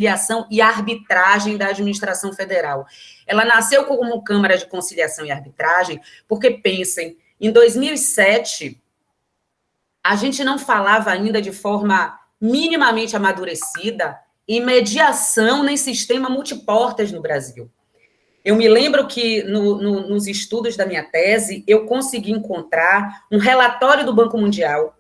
Conciliação e Arbitragem da Administração Federal. Ela nasceu como Câmara de Conciliação e Arbitragem, porque, pensem, em 2007, a gente não falava ainda de forma minimamente amadurecida em mediação nem sistema multiportas no Brasil. Eu me lembro que nos estudos da minha tese, eu consegui encontrar um relatório do Banco Mundial,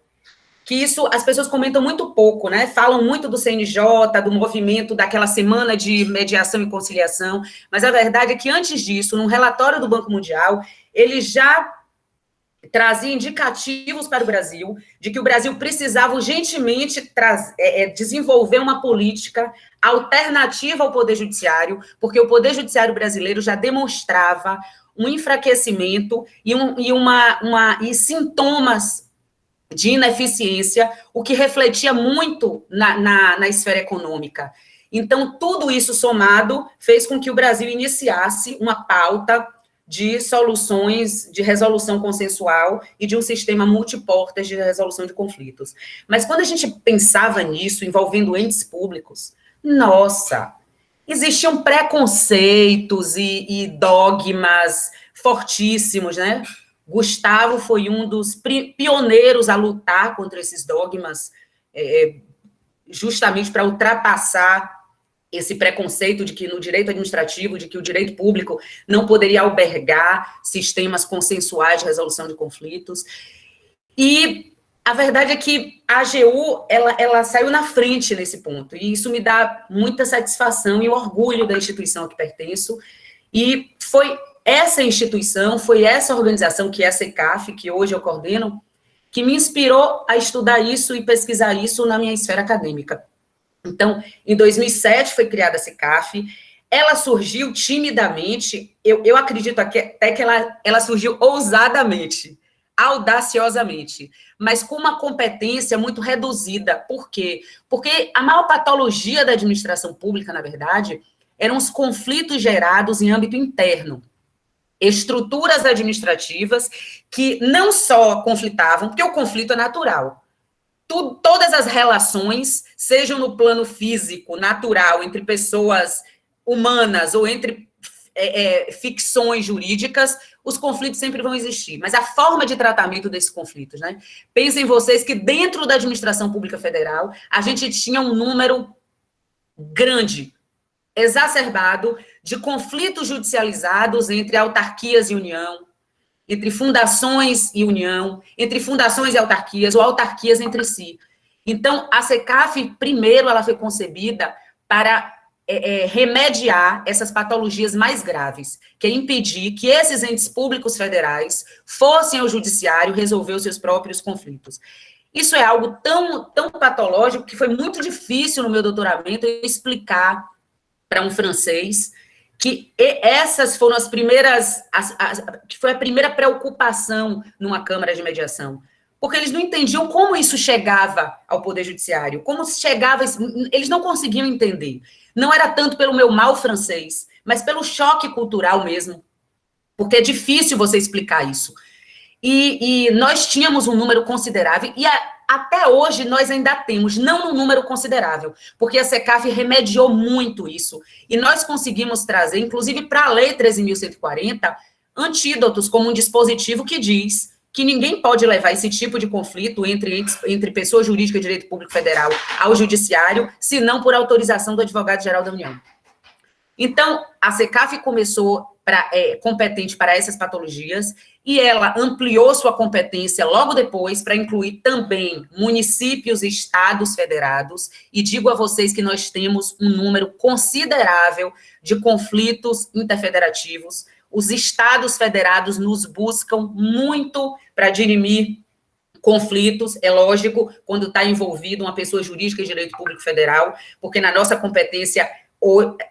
que isso as pessoas comentam muito pouco, né? Falam muito do CNJ, do movimento daquela semana de mediação e conciliação, mas a verdade é que antes disso, num relatório do Banco Mundial, ele já trazia indicativos para o Brasil, de que o Brasil precisava urgentemente desenvolver uma política alternativa ao Poder Judiciário, porque o Poder Judiciário brasileiro já demonstrava um enfraquecimento e sintomas de ineficiência, o que refletia muito na esfera econômica. Então, tudo isso somado fez com que o Brasil iniciasse uma pauta de soluções, de resolução consensual e de um sistema multiportas de resolução de conflitos. Mas quando a gente pensava nisso, envolvendo entes públicos, nossa, existiam preconceitos e dogmas fortíssimos, né? Gustavo foi um dos pioneiros a lutar contra esses dogmas, justamente para ultrapassar esse preconceito de que no direito administrativo, de que o direito público não poderia albergar sistemas consensuais de resolução de conflitos. E a verdade é que a AGU, ela saiu na frente nesse ponto, e isso me dá muita satisfação e orgulho da instituição a que pertenço, e foi essa instituição, foi essa organização, que é a CECAF, que hoje eu coordeno, que me inspirou a estudar isso e pesquisar isso na minha esfera acadêmica. Então, em 2007 foi criada a CECAF, ela surgiu timidamente, eu acredito até que ela surgiu ousadamente, audaciosamente, mas com uma competência muito reduzida. Por quê? Porque a maior patologia da administração pública, na verdade, eram os conflitos gerados em âmbito interno. Estruturas administrativas que não só conflitavam, porque o conflito é natural. Todas as relações, sejam no plano físico, natural, entre pessoas humanas ou entre ficções jurídicas, os conflitos sempre vão existir. Mas a forma de tratamento desses conflitos, né? Pensem vocês que dentro da administração pública federal, a gente tinha um número grande, exacerbado, de conflitos judicializados entre autarquias e União, entre fundações e União, entre fundações e autarquias, ou autarquias entre si. Então, a CECAF, primeiro, ela foi concebida para remediar essas patologias mais graves, que é impedir que esses entes públicos federais fossem ao judiciário resolver os seus próprios conflitos. Isso é algo tão patológico que foi muito difícil no meu doutoramento eu explicar para um francês que essas foram as primeiras, que foi a primeira preocupação numa Câmara de Mediação, porque eles não entendiam como isso chegava ao Poder Judiciário, como chegava, eles não conseguiam entender. Não era tanto pelo meu mal francês, mas pelo choque cultural mesmo, porque é difícil você explicar isso. E nós tínhamos um número considerável, e até hoje nós ainda temos, não um número considerável, porque a CECAF remediou muito isso, e nós conseguimos trazer, inclusive para a Lei 13.140, antídotos como um dispositivo que diz que ninguém pode levar esse tipo de conflito entre pessoa jurídica e direito público federal ao judiciário, senão por autorização do Advogado-Geral da União. Então, a CECAF começou competente para essas patologias, e ela ampliou sua competência logo depois para incluir também municípios e estados federados, e digo a vocês que nós temos um número considerável de conflitos interfederativos. Os estados federados nos buscam muito para dirimir conflitos, é lógico, quando está envolvido uma pessoa jurídica de direito público federal, porque na nossa competência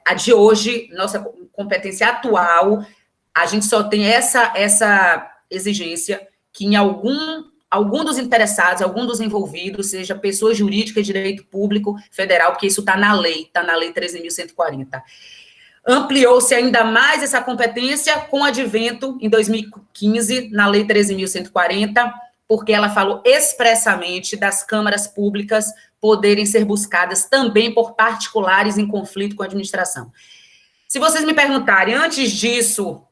a de hoje, nossa competência atual, a gente só tem essa exigência que em algum dos interessados, algum dos envolvidos, seja pessoa jurídica de direito público federal, porque isso está na lei 13.140. Ampliou-se ainda mais essa competência com o advento, em 2015, na Lei 13.140, porque ela falou expressamente das câmaras públicas poderem ser buscadas também por particulares em conflito com a administração. Se vocês me perguntarem, antes disso,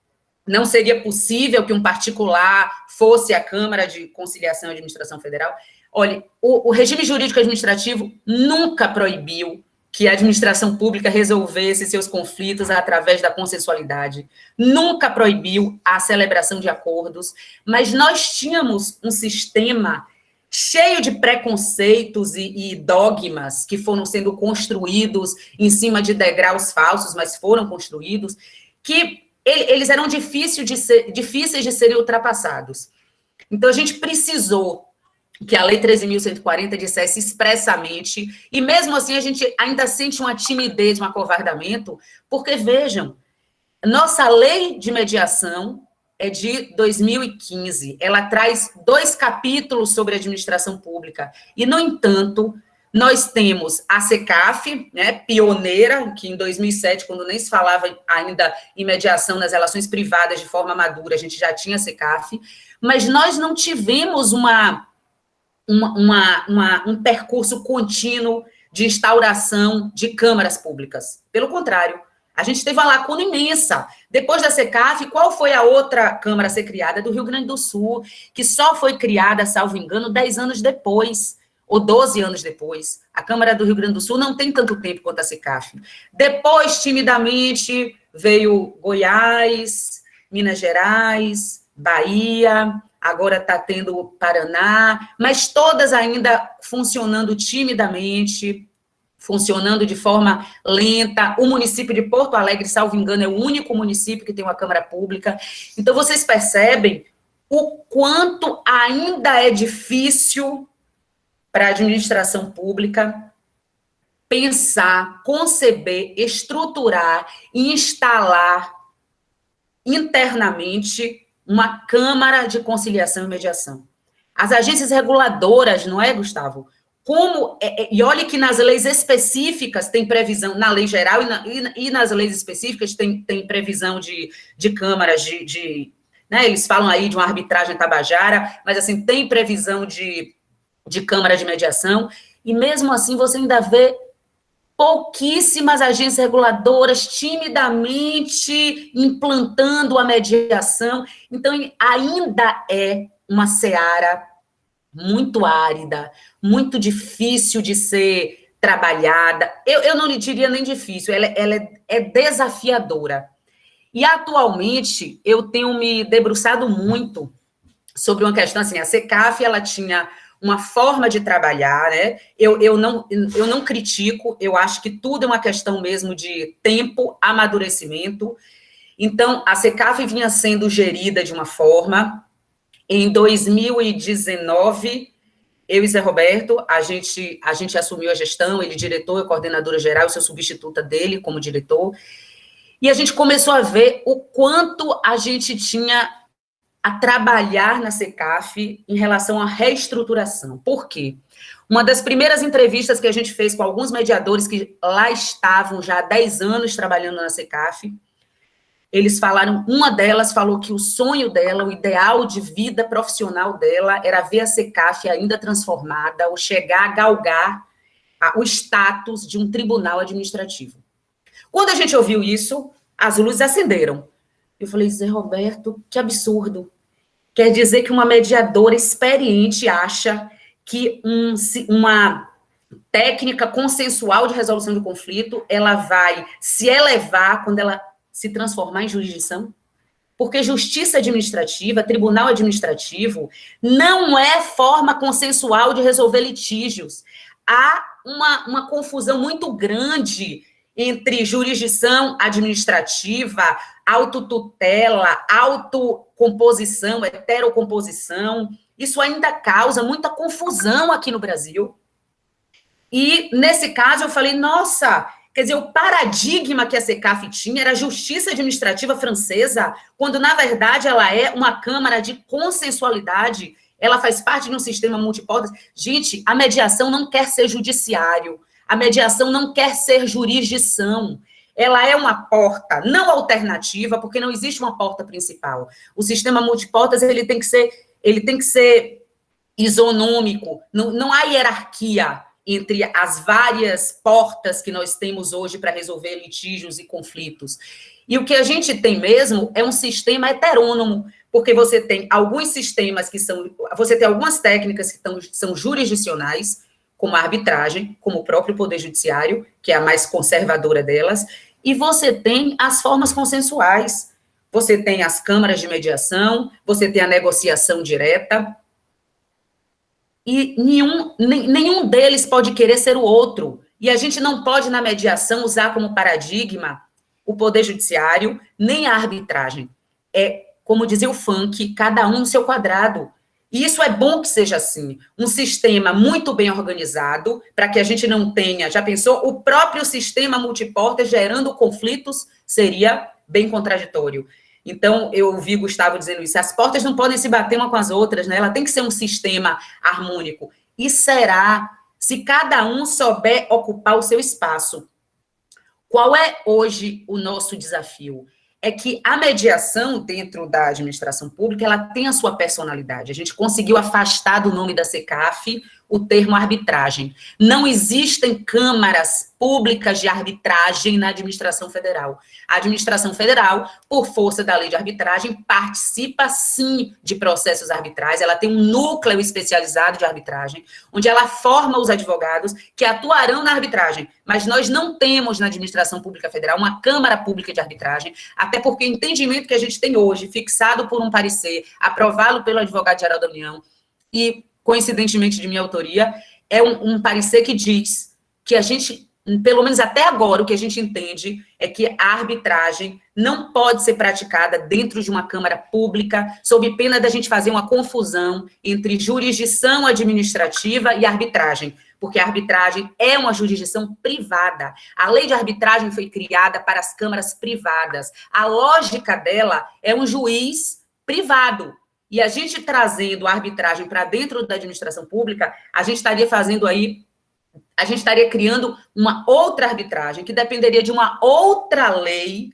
não seria possível que um particular fosse à Câmara de Conciliação e Administração Federal? Olha, o regime jurídico administrativo nunca proibiu que a administração pública resolvesse seus conflitos através da consensualidade, nunca proibiu a celebração de acordos, mas nós tínhamos um sistema cheio de preconceitos e dogmas que foram sendo construídos em cima de degraus falsos, mas foram construídos, que eles eram difíceis de serem ultrapassados. Então, a gente precisou que a Lei 13.140 dissesse expressamente, e mesmo assim a gente ainda sente uma timidez, um acovardamento, porque, vejam, nossa lei de mediação é de 2015, ela traz 2 capítulos sobre administração pública, e, no entanto, nós temos a SECAF, né, pioneira, que em 2007, quando nem se falava ainda em mediação nas relações privadas de forma madura, a gente já tinha a SECAF, mas nós não tivemos um percurso contínuo de instauração de câmaras públicas. Pelo contrário, a gente teve uma lacuna imensa. Depois da SECAF, qual foi a outra câmara a ser criada? Do Rio Grande do Sul, que só foi criada, salvo engano, 10 anos depois, ou 12 anos depois. A Câmara do Rio Grande do Sul não tem tanto tempo quanto a SECAF. Depois, timidamente, veio Goiás, Minas Gerais, Bahia, agora está tendo o Paraná, mas todas ainda funcionando timidamente, funcionando de forma lenta. O município de Porto Alegre, salvo engano, é o único município que tem uma Câmara Pública. Então, vocês percebem o quanto ainda é difícil para a administração pública pensar, conceber, estruturar e instalar internamente uma Câmara de Conciliação e Mediação. As agências reguladoras, não é, Gustavo? E olha que nas leis específicas tem previsão, na lei geral e nas leis específicas tem previsão de câmaras, né, eles falam aí de uma arbitragem tabajara, mas assim, tem previsão de câmara de mediação, e mesmo assim você ainda vê pouquíssimas agências reguladoras timidamente implantando a mediação. Então, ainda é uma seara muito árida, muito difícil de ser trabalhada. Eu não lhe diria nem difícil, ela é desafiadora. E, atualmente, eu tenho me debruçado muito sobre uma questão, assim, a SECAF, ela tinha uma forma de trabalhar, né? Eu não critico, eu acho que tudo é uma questão mesmo de tempo, amadurecimento. Então, a SECAF vinha sendo gerida de uma forma. Em 2019, eu e Zé Roberto, a gente assumiu a gestão, ele diretor, eu coordenadora geral, eu sou substituta dele como diretor, e a gente começou a ver o quanto a gente tinha a trabalhar na SECAF em relação à reestruturação. Por quê? Uma das primeiras entrevistas que a gente fez com alguns mediadores que lá estavam já há 10 anos trabalhando na SECAF, eles falaram, uma delas falou que o sonho dela, o ideal de vida profissional dela era ver a SECAF ainda transformada, ou chegar a galgar o status de um tribunal administrativo. Quando a gente ouviu isso, as luzes acenderam. Eu falei, Zé Roberto, que absurdo. Quer dizer que uma mediadora experiente acha que uma técnica consensual de resolução de conflito, ela vai se elevar quando ela se transformar em jurisdição? Porque justiça administrativa, tribunal administrativo, não é forma consensual de resolver litígios. Há uma confusão muito grande entre jurisdição administrativa, autotutela, autocomposição, heterocomposição. Isso ainda causa muita confusão aqui no Brasil. E, nesse caso, eu falei, nossa, quer dizer, o paradigma que a SECAF tinha era a justiça administrativa francesa, quando, na verdade, ela é uma câmara de consensualidade, ela faz parte de um sistema multiportas. Gente, a mediação não quer ser judiciário, a mediação não quer ser jurisdição, ela é uma porta não alternativa, porque não existe uma porta principal. O sistema multiportas, ele tem que ser isonômico, não há hierarquia entre as várias portas que nós temos hoje para resolver litígios e conflitos. E o que a gente tem mesmo é um sistema heterônomo, porque você tem alguns sistemas que são... Você tem algumas técnicas que são jurisdicionais, como a arbitragem, como o próprio Poder Judiciário, que é a mais conservadora delas, e você tem as formas consensuais. Você tem as câmaras de mediação, você tem a negociação direta, e nenhum deles pode querer ser o outro. E a gente não pode, na mediação, usar como paradigma o Poder Judiciário, nem a arbitragem. É, como dizia o funk, cada um no seu quadrado. E isso é bom que seja assim. Um sistema muito bem organizado, para que a gente não tenha, já pensou, o próprio sistema multiporta gerando conflitos, seria bem contraditório. Então, eu ouvi Gustavo dizendo isso, as portas não podem se bater uma com as outras, né? Ela tem que ser um sistema harmônico. E será, se cada um souber ocupar o seu espaço. Qual é hoje o nosso desafio? É que a mediação dentro da administração pública, ela tem a sua personalidade. A gente conseguiu afastar do nome da CECAF o termo arbitragem. Não existem câmaras públicas de arbitragem na administração federal. A administração federal, por força da lei de arbitragem, participa, sim, de processos arbitrais. Ela tem um núcleo especializado de arbitragem, onde ela forma os advogados que atuarão na arbitragem. Mas nós não temos na administração pública federal uma câmara pública de arbitragem, até porque o entendimento que a gente tem hoje, fixado por um parecer, aprovado pelo advogado-geral da União, e coincidentemente de minha autoria, é um parecer que diz que a gente, pelo menos até agora, o que a gente entende é que a arbitragem não pode ser praticada dentro de uma câmara pública, sob pena da gente fazer uma confusão entre jurisdição administrativa e arbitragem, porque a arbitragem é uma jurisdição privada. A lei de arbitragem foi criada para as câmaras privadas. A lógica dela é um juiz privado. E a gente trazendo a arbitragem para dentro da administração pública, a gente estaria criando uma outra arbitragem, que dependeria de uma outra lei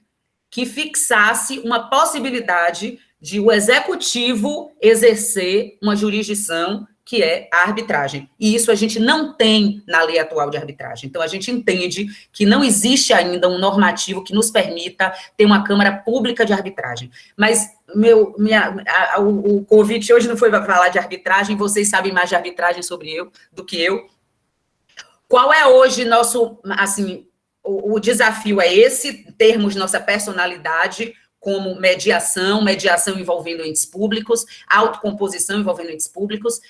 que fixasse uma possibilidade de o executivo exercer uma jurisdição que é a arbitragem. E isso a gente não tem na lei atual de arbitragem. Então, a gente entende que não existe ainda um normativo que nos permita ter uma Câmara Pública de Arbitragem. Mas o convite hoje não foi para falar de arbitragem, vocês sabem mais de arbitragem do que eu. Qual é hoje nosso, assim, o desafio é esse, termos nossa personalidade como mediação envolvendo entes públicos, autocomposição envolvendo entes públicos,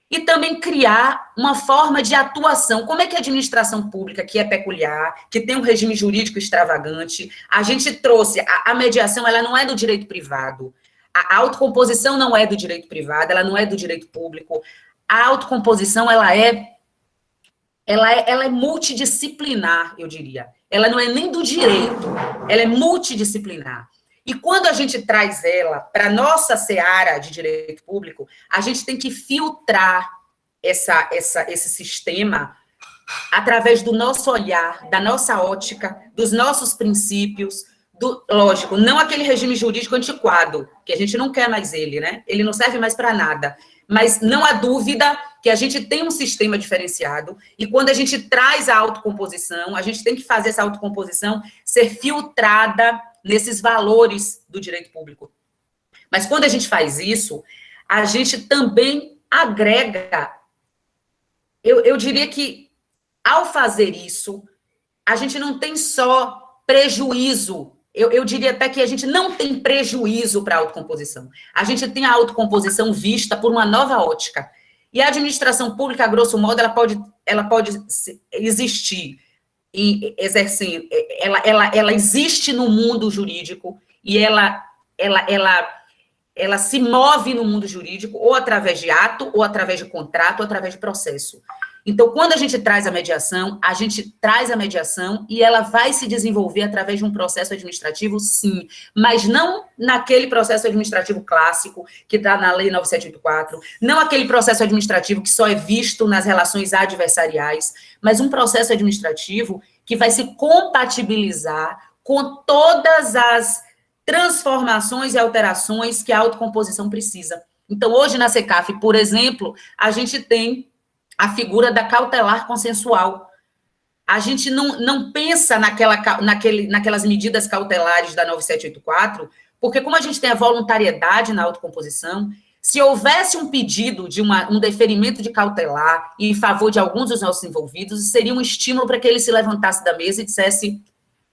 e também criar uma forma de atuação. Como é que a administração pública, que é peculiar, que tem um regime jurídico extravagante, a gente trouxe, a mediação, ela não é do direito privado, a autocomposição não é do direito privado, ela não é do direito público, a autocomposição, ela é multidisciplinar, eu diria. Ela não é nem do direito, ela é multidisciplinar. E quando a gente traz ela para a nossa seara de direito público, a gente tem que filtrar esse sistema através do nosso olhar, da nossa ótica, dos nossos princípios, lógico, não aquele regime jurídico antiquado, que a gente não quer mais ele, né? Ele não serve mais para nada. Mas não há dúvida que a gente tem um sistema diferenciado, e quando a gente traz a autocomposição, a gente tem que fazer essa autocomposição ser filtrada nesses valores do direito público. Mas quando a gente faz isso, a gente também agrega, eu diria que, ao fazer isso, a gente não tem só prejuízo, eu diria até que a gente não tem prejuízo para a autocomposição. A gente tem a autocomposição vista por uma nova ótica. E a administração pública, a grosso modo, ela pode existir e exercendo, ela existe no mundo jurídico e ela se move no mundo jurídico ou através de ato, ou através de contrato, ou através de processo. Então, quando a gente traz a mediação e ela vai se desenvolver através de um processo administrativo, sim, mas não naquele processo administrativo clássico que está na Lei 9784, não aquele processo administrativo que só é visto nas relações adversariais, mas um processo administrativo que vai se compatibilizar com todas as transformações e alterações que a autocomposição precisa. Então, hoje na SECAF, por exemplo, a gente tem a figura da cautelar consensual. A gente não pensa naquelas medidas cautelares da 9784, porque como a gente tem a voluntariedade na autocomposição, se houvesse um pedido de um deferimento de cautelar em favor de alguns dos nossos envolvidos, seria um estímulo para que ele se levantasse da mesa e dissesse: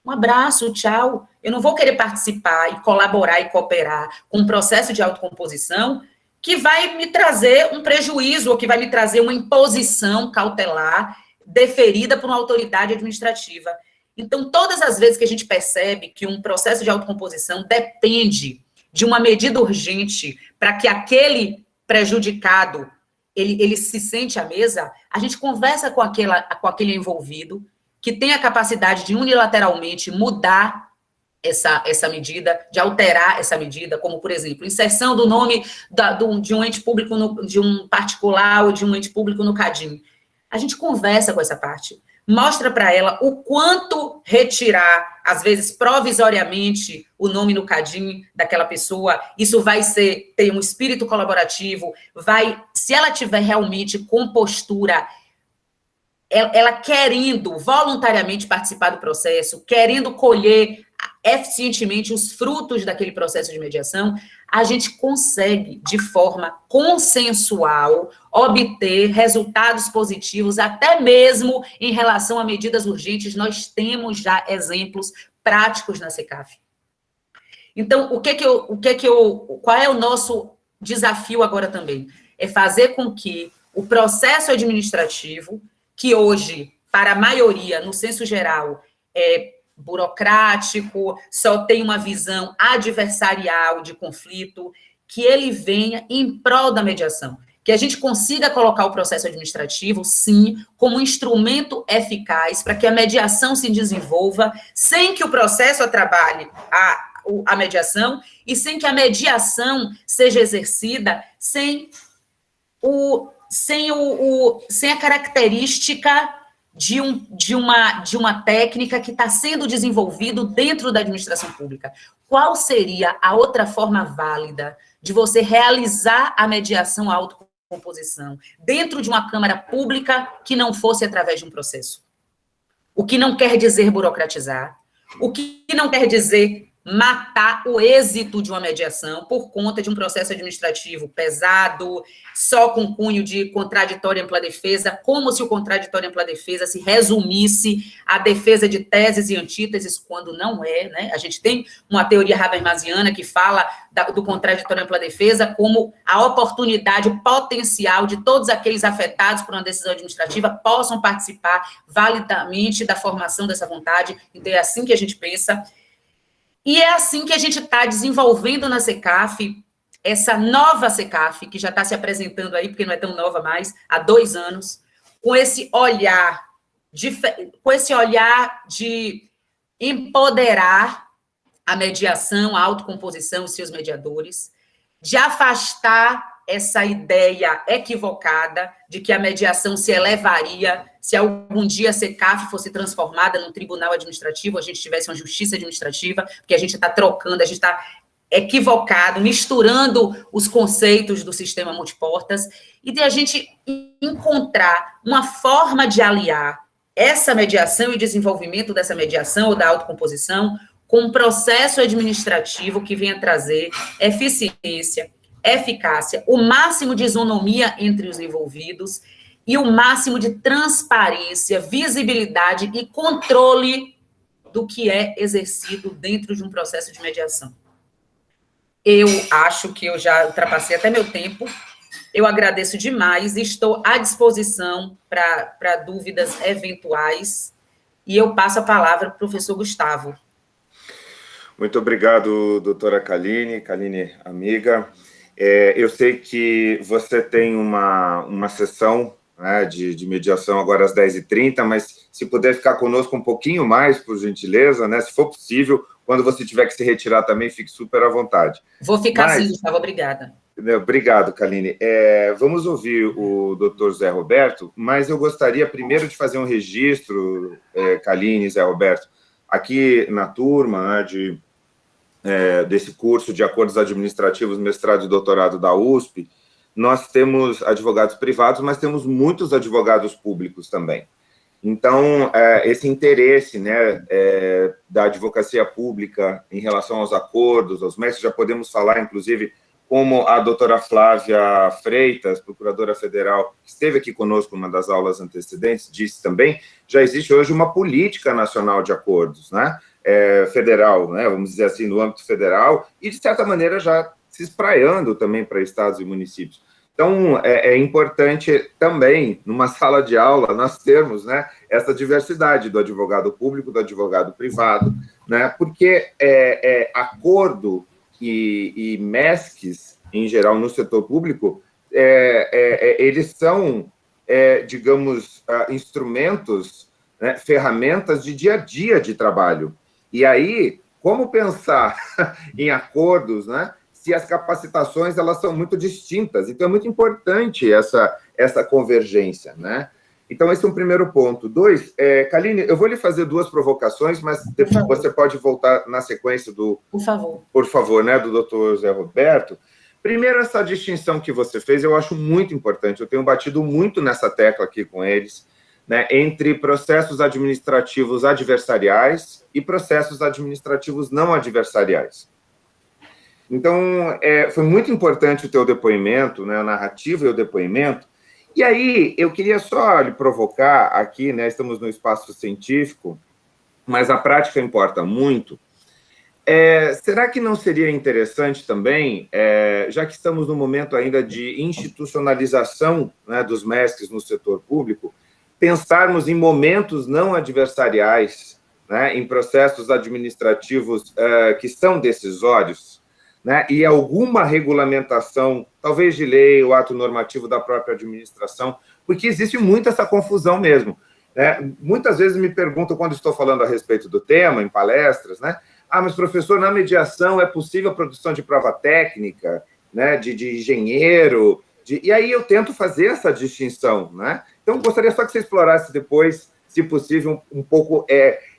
um abraço, tchau, eu não vou querer participar e colaborar e cooperar com um processo de autocomposição que vai me trazer um prejuízo ou que vai me trazer uma imposição cautelar deferida por uma autoridade administrativa. Então, todas as vezes que a gente percebe que um processo de autocomposição depende de uma medida urgente para que aquele prejudicado ele se sente à mesa, a gente conversa com aquele envolvido que tem a capacidade de unilateralmente mudar essa medida, de alterar essa medida, como, por exemplo, inserção do nome de um ente público, de um particular ou de um ente público no CADIM. A gente conversa com essa parte, mostra para ela o quanto retirar, às vezes provisoriamente, o nome no CADIM daquela pessoa, isso vai ter um espírito colaborativo, se ela tiver realmente com postura, ela querendo voluntariamente participar do processo, querendo colher eficientemente os frutos daquele processo de mediação, a gente consegue, de forma consensual, obter resultados positivos, até mesmo em relação a medidas urgentes. Nós temos já exemplos práticos na SECAF. Então, qual é o nosso desafio agora também? É fazer com que o processo administrativo, que hoje, para a maioria, no senso geral, é burocrático, só tem uma visão adversarial de conflito, que ele venha em prol da mediação. Que a gente consiga colocar o processo administrativo, sim, como um instrumento eficaz para que a mediação se desenvolva, sem que o processo trabalhe a mediação e sem que a mediação seja exercida sem a característica de uma técnica que está sendo desenvolvido dentro da administração pública. Qual seria a outra forma válida de você realizar a mediação à autocomposição dentro de uma Câmara Pública que não fosse através de um processo? O que não quer dizer burocratizar, o que não quer dizer matar o êxito de uma mediação por conta de um processo administrativo pesado, só com cunho de contraditória e ampla defesa, como se o contraditório e ampla defesa se resumisse à defesa de teses e antíteses, quando não é, né? A gente tem uma teoria habermasiana que fala do contraditório e ampla defesa como a oportunidade potencial de todos aqueles afetados por uma decisão administrativa possam participar validamente da formação dessa vontade. Então, é assim que a gente pensa. E é assim que a gente está desenvolvendo na SECAF, essa nova SECAF, que já está se apresentando aí, porque não é tão nova mais, há 2 anos, com esse olhar de empoderar a mediação, a autocomposição, os seus mediadores, de afastar essa ideia equivocada de que a mediação se elevaria se algum dia a SECAF fosse transformada num tribunal administrativo, a gente tivesse uma justiça administrativa, porque a gente está trocando, a gente está equivocado, misturando os conceitos do sistema multiportas, e de a gente encontrar uma forma de aliar essa mediação e desenvolvimento dessa mediação ou da autocomposição com um processo administrativo que venha trazer eficiência, eficácia, o máximo de isonomia entre os envolvidos e o máximo de transparência, visibilidade e controle do que é exercido dentro de um processo de mediação. Eu acho que eu já ultrapassei até meu tempo. Eu agradeço demais e estou à disposição para dúvidas eventuais. E eu passo a palavra para o professor Gustavo. Muito obrigado, doutora Kaline, amiga. Eu sei que você tem uma sessão, né, de mediação agora às 10h30, mas se puder ficar conosco um pouquinho mais, por gentileza, né, se for possível, quando você tiver que se retirar também, fique super à vontade. Vou ficar sim, Gustavo, obrigada. Obrigado, Kaline. Vamos ouvir o doutor Zé Roberto, mas eu gostaria primeiro de fazer um registro, Kaline, Zé Roberto, aqui na turma, né, desse curso de acordos administrativos, mestrado e doutorado da USP, nós temos advogados privados, mas temos muitos advogados públicos também. Então, esse interesse, né, da advocacia pública em relação aos acordos, aos mestres, já podemos falar, inclusive, como a doutora Flávia Freitas, procuradora federal, que esteve aqui conosco numa das aulas antecedentes, disse também, já existe hoje uma política nacional de acordos, né, federal, né, vamos dizer assim, no âmbito federal, e, de certa maneira, já se espraiando também para estados e municípios. Então, é importante também, numa sala de aula, nós termos, né, essa diversidade do advogado público, do advogado privado, né, porque acordo e MESCs, em geral, no setor público, eles são, digamos, instrumentos, né, ferramentas de dia a dia de trabalho. E aí, como pensar em acordos, né, se as capacitações elas são muito distintas. Então, é muito importante essa convergência, né? Então, esse é um primeiro ponto. 2, Kaline, eu vou lhe fazer 2 provocações, mas depois você pode voltar na sequência do... Por favor, né, do doutor Zé Roberto. Primeiro, essa distinção que você fez, eu acho muito importante. Eu tenho batido muito nessa tecla aqui com eles, né, entre processos administrativos adversariais e processos administrativos não adversariais. Então, foi muito importante o teu depoimento, né, a narrativa e o depoimento. E aí, eu queria só lhe provocar aqui, né, estamos no espaço científico, mas a prática importa muito. Será que não seria interessante também, já que estamos no momento ainda de institucionalização, né, dos mestres no setor público, pensarmos em momentos não adversariais, né, em processos administrativos que são decisórios, né, e alguma regulamentação, talvez de lei ou ato normativo da própria administração, porque existe muito essa confusão mesmo. Né? Muitas vezes me perguntam, quando estou falando a respeito do tema, em palestras, né? Mas professor, na mediação é possível a produção de prova técnica, né, de engenheiro, e aí eu tento fazer essa distinção. Né? Então, gostaria só que você explorasse depois, se possível, um pouco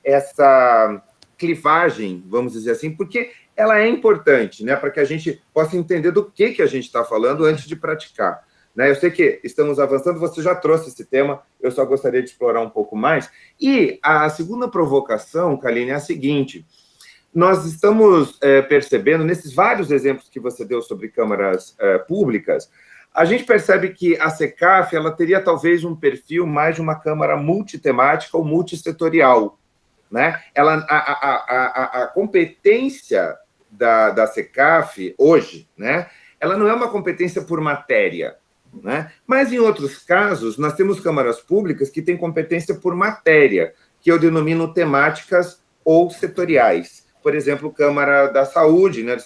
essa clivagem, vamos dizer assim, porque ela é importante, né, para que a gente possa entender do que a gente está falando antes de praticar. Né? Eu sei que estamos avançando, você já trouxe esse tema, eu só gostaria de explorar um pouco mais. E a segunda provocação, Kaline, é a seguinte: nós estamos percebendo, nesses vários exemplos que você deu sobre câmaras públicas, a gente percebe que a SECAF ela teria talvez um perfil mais de uma câmara multitemática ou multissetorial. Né? A competência da SECAF hoje, né, ela não é uma competência por matéria, né? Mas em outros casos nós temos câmaras públicas que têm competência por matéria, que eu denomino temáticas ou setoriais. Por exemplo, Câmara da Saúde, né,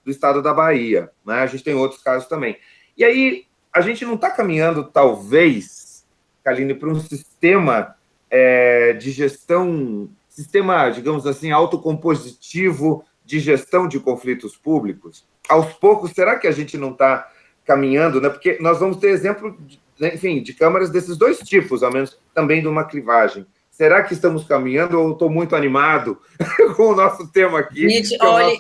do estado da Bahia, né? A gente tem outros casos também. E aí a gente não está caminhando, talvez, Kaline, para um sistema de gestão, sistema, digamos assim, autocompositivo de gestão de conflitos públicos? Aos poucos, será que a gente não está caminhando, né? Porque nós vamos ter exemplo, enfim, de câmaras desses 2 tipos, ao menos também de uma clivagem. Será que estamos caminhando ou estou muito animado com o nosso tema aqui? Gente, olha,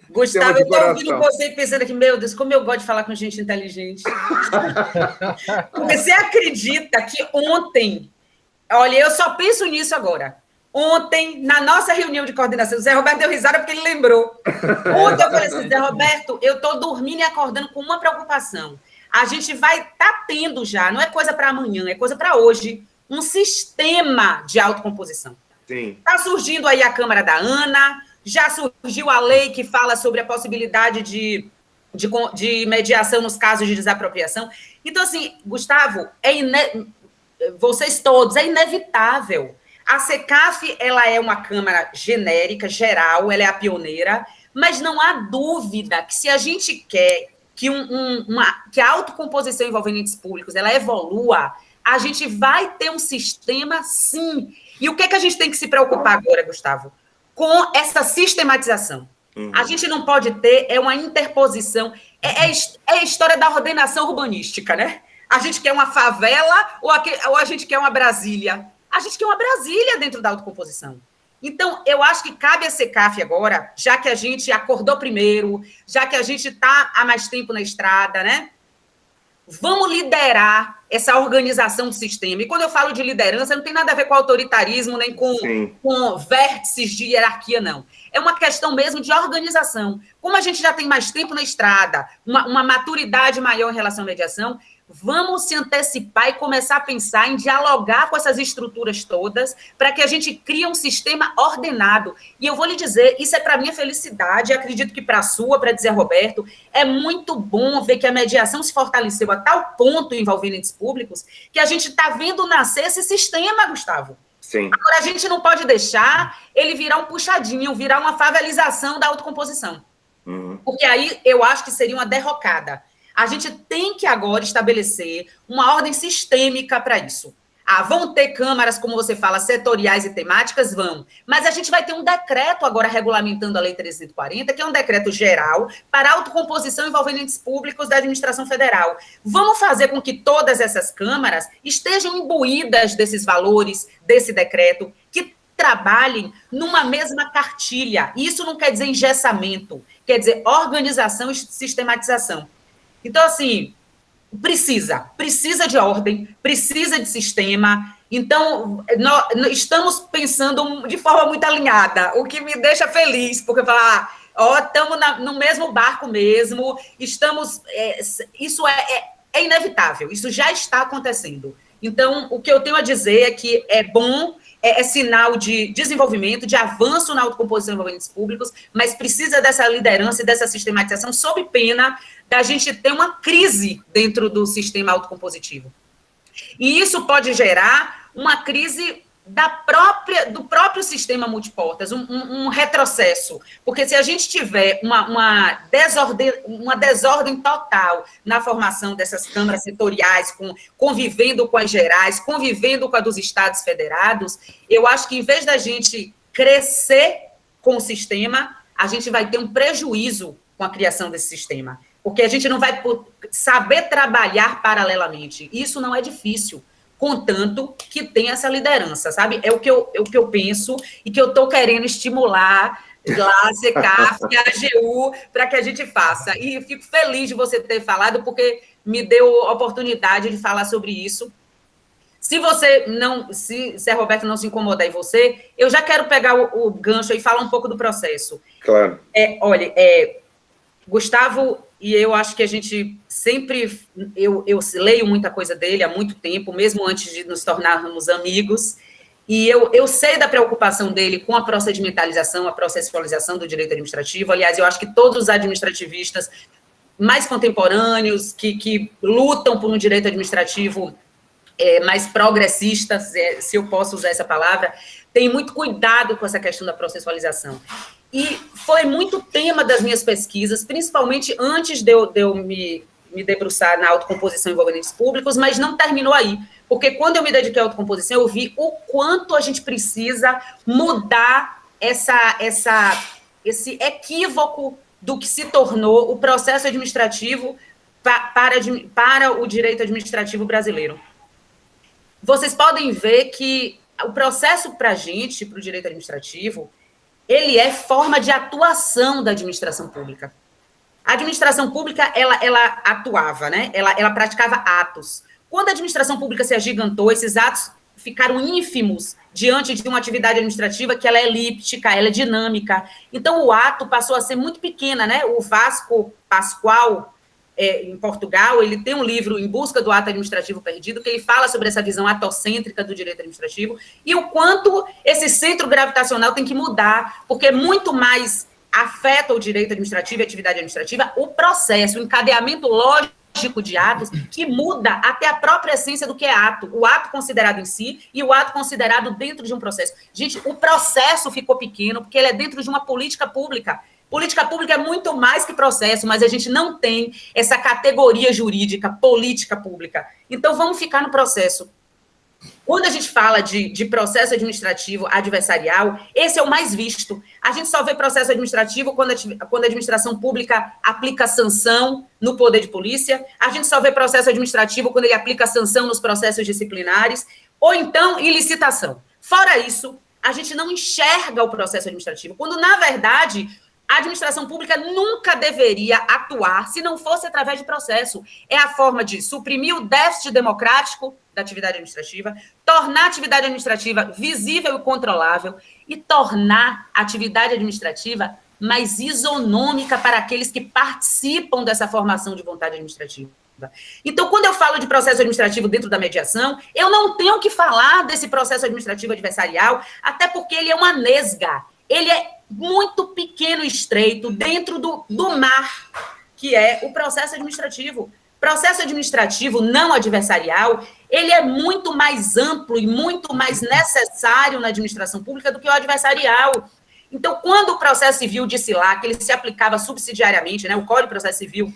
Gustavo, eu estou ouvindo você pensando aqui, meu Deus, como eu gosto de falar com gente inteligente. Você acredita que ontem, olha, eu só penso nisso agora. Ontem, na nossa reunião de coordenação, o Zé Roberto deu risada porque ele lembrou. Ontem eu falei assim, Zé Roberto, eu estou dormindo e acordando com uma preocupação. A gente vai estar tendo já, não é coisa para amanhã, é coisa para hoje, um sistema de autocomposição. Está surgindo aí a Câmara da ANA, já surgiu a lei que fala sobre a possibilidade de mediação nos casos de desapropriação. Então, assim, Gustavo, vocês todos, é inevitável. A SECAF, ela é uma câmara genérica, geral, ela é a pioneira, mas não há dúvida que se a gente quer que a autocomposição envolvendo entes públicos ela evolua, a gente vai ter um sistema, sim. E o que é que a gente tem que se preocupar agora, Gustavo? Com essa sistematização. A gente não pode ter uma interposição. É a história da ordenação urbanística, né? A gente quer uma favela ou a gente quer uma Brasília? A gente quer uma Brasília dentro da autocomposição. Então, eu acho que cabe a SECAF agora, já que a gente acordou primeiro, já que a gente está há mais tempo na estrada, né? Vamos liderar essa organização do sistema. E quando eu falo de liderança, não tem nada a ver com autoritarismo, nem com vértices de hierarquia, não. É uma questão mesmo de organização. Como a gente já tem mais tempo na estrada, uma maturidade maior em relação à mediação, vamos se antecipar e começar a pensar em dialogar com essas estruturas todas para que a gente crie um sistema ordenado. E eu vou lhe dizer, isso é para minha felicidade, acredito que para a sua, para dizer Roberto, é muito bom ver que a mediação se fortaleceu a tal ponto envolvendo entes públicos que a gente está vendo nascer esse sistema, Gustavo. Sim. Agora, a gente não pode deixar ele virar um puxadinho, virar uma favelização da autocomposição. Porque aí eu acho que seria uma derrocada. A gente tem que agora estabelecer uma ordem sistêmica para isso. Vão ter câmaras, como você fala, setoriais e temáticas? Vão. Mas a gente vai ter um decreto agora regulamentando a Lei 340, que é um decreto geral para autocomposição envolvendo entes públicos da administração federal. Vamos fazer com que todas essas câmaras estejam imbuídas desses valores, desse decreto, que trabalhem numa mesma cartilha. Isso não quer dizer engessamento, quer dizer organização e sistematização. Então, assim, precisa de ordem, precisa de sistema. Então, nós estamos pensando de forma muito alinhada, o que me deixa feliz, porque falar, estamos no mesmo barco mesmo, estamos... isso é inevitável, isso já está acontecendo. Então, o que eu tenho a dizer é que é bom, é sinal de desenvolvimento, de avanço na autocomposição envolvendo entes públicos, mas precisa dessa liderança e dessa sistematização, sob pena da gente ter uma crise dentro do sistema autocompositivo. E isso pode gerar uma crise do próprio sistema multiportas, um retrocesso. Porque se a gente tiver uma desordem total na formação dessas câmaras setoriais, convivendo com as gerais, convivendo com a dos estados federados, eu acho que, em vez da gente crescer com o sistema, a gente vai ter um prejuízo com a criação desse sistema. Porque a gente não vai saber trabalhar paralelamente. Isso não é difícil, contanto que tem essa liderança, sabe? É o que eu penso e que eu estou querendo estimular lá a SECAF e a AGU para que a gente faça. E fico feliz de você ter falado, porque me deu a oportunidade de falar sobre isso. Se você não, se a Roberta não se incomodar em você, eu já quero pegar o gancho e falar um pouco do processo. Claro. Olha, Gustavo, e eu acho que a gente sempre... Eu leio muita coisa dele há muito tempo, mesmo antes de nos tornarmos amigos, e eu sei da preocupação dele com a procedimentalização, a processualização do direito administrativo. Aliás, eu acho que todos os administrativistas mais contemporâneos, que lutam por um direito administrativo mais progressistas, se eu posso usar essa palavra, têm muito cuidado com essa questão da processualização. E foi muito tema das minhas pesquisas, principalmente antes de eu me debruçar na autocomposição envolvendo entes públicos, mas não terminou aí. Porque quando eu me dediquei à autocomposição, eu vi o quanto a gente precisa mudar esse equívoco do que se tornou o processo administrativo para o direito administrativo brasileiro. Vocês podem ver que o processo para a gente, para o direito administrativo, ele é forma de atuação da administração pública. A administração pública, ela atuava, né? Ela praticava atos. Quando a administração pública se agigantou, esses atos ficaram ínfimos diante de uma atividade administrativa que ela é elíptica, ela é dinâmica. Então, o ato passou a ser muito pequena, né? O Vasco Pascoal, em Portugal, ele tem um livro, Em Busca do Ato Administrativo Perdido, que ele fala sobre essa visão atocêntrica do direito administrativo e o quanto esse centro gravitacional tem que mudar, porque muito mais afeta o direito administrativo e a atividade administrativa o processo, o encadeamento lógico de atos, que muda até a própria essência do que é ato, o ato considerado em si e o ato considerado dentro de um processo. Gente, o processo ficou pequeno porque ele é dentro de uma política pública. Política pública é muito mais que processo, mas a gente não tem essa categoria jurídica, política pública. Então, vamos ficar no processo. Quando a gente fala de processo administrativo adversarial, esse é o mais visto. A gente só vê processo administrativo quando a administração pública aplica sanção no poder de polícia, a gente só vê processo administrativo quando ele aplica sanção nos processos disciplinares, ou então em licitação. Fora isso, a gente não enxerga o processo administrativo, quando, na verdade, a administração pública nunca deveria atuar se não fosse através de processo. É a forma de suprimir o déficit democrático da atividade administrativa, tornar a atividade administrativa visível e controlável e tornar a atividade administrativa mais isonômica para aqueles que participam dessa formação de vontade administrativa. Então, quando eu falo de processo administrativo dentro da mediação, eu não tenho que falar desse processo administrativo adversarial, até porque ele é uma nesga. Ele é muito pequeno e estreito dentro do mar, que é o processo administrativo. Processo administrativo não adversarial, ele é muito mais amplo e muito mais necessário na administração pública do que o adversarial. Então, quando o processo civil disse lá que ele se aplicava subsidiariamente, né, o Código de Processo Civil,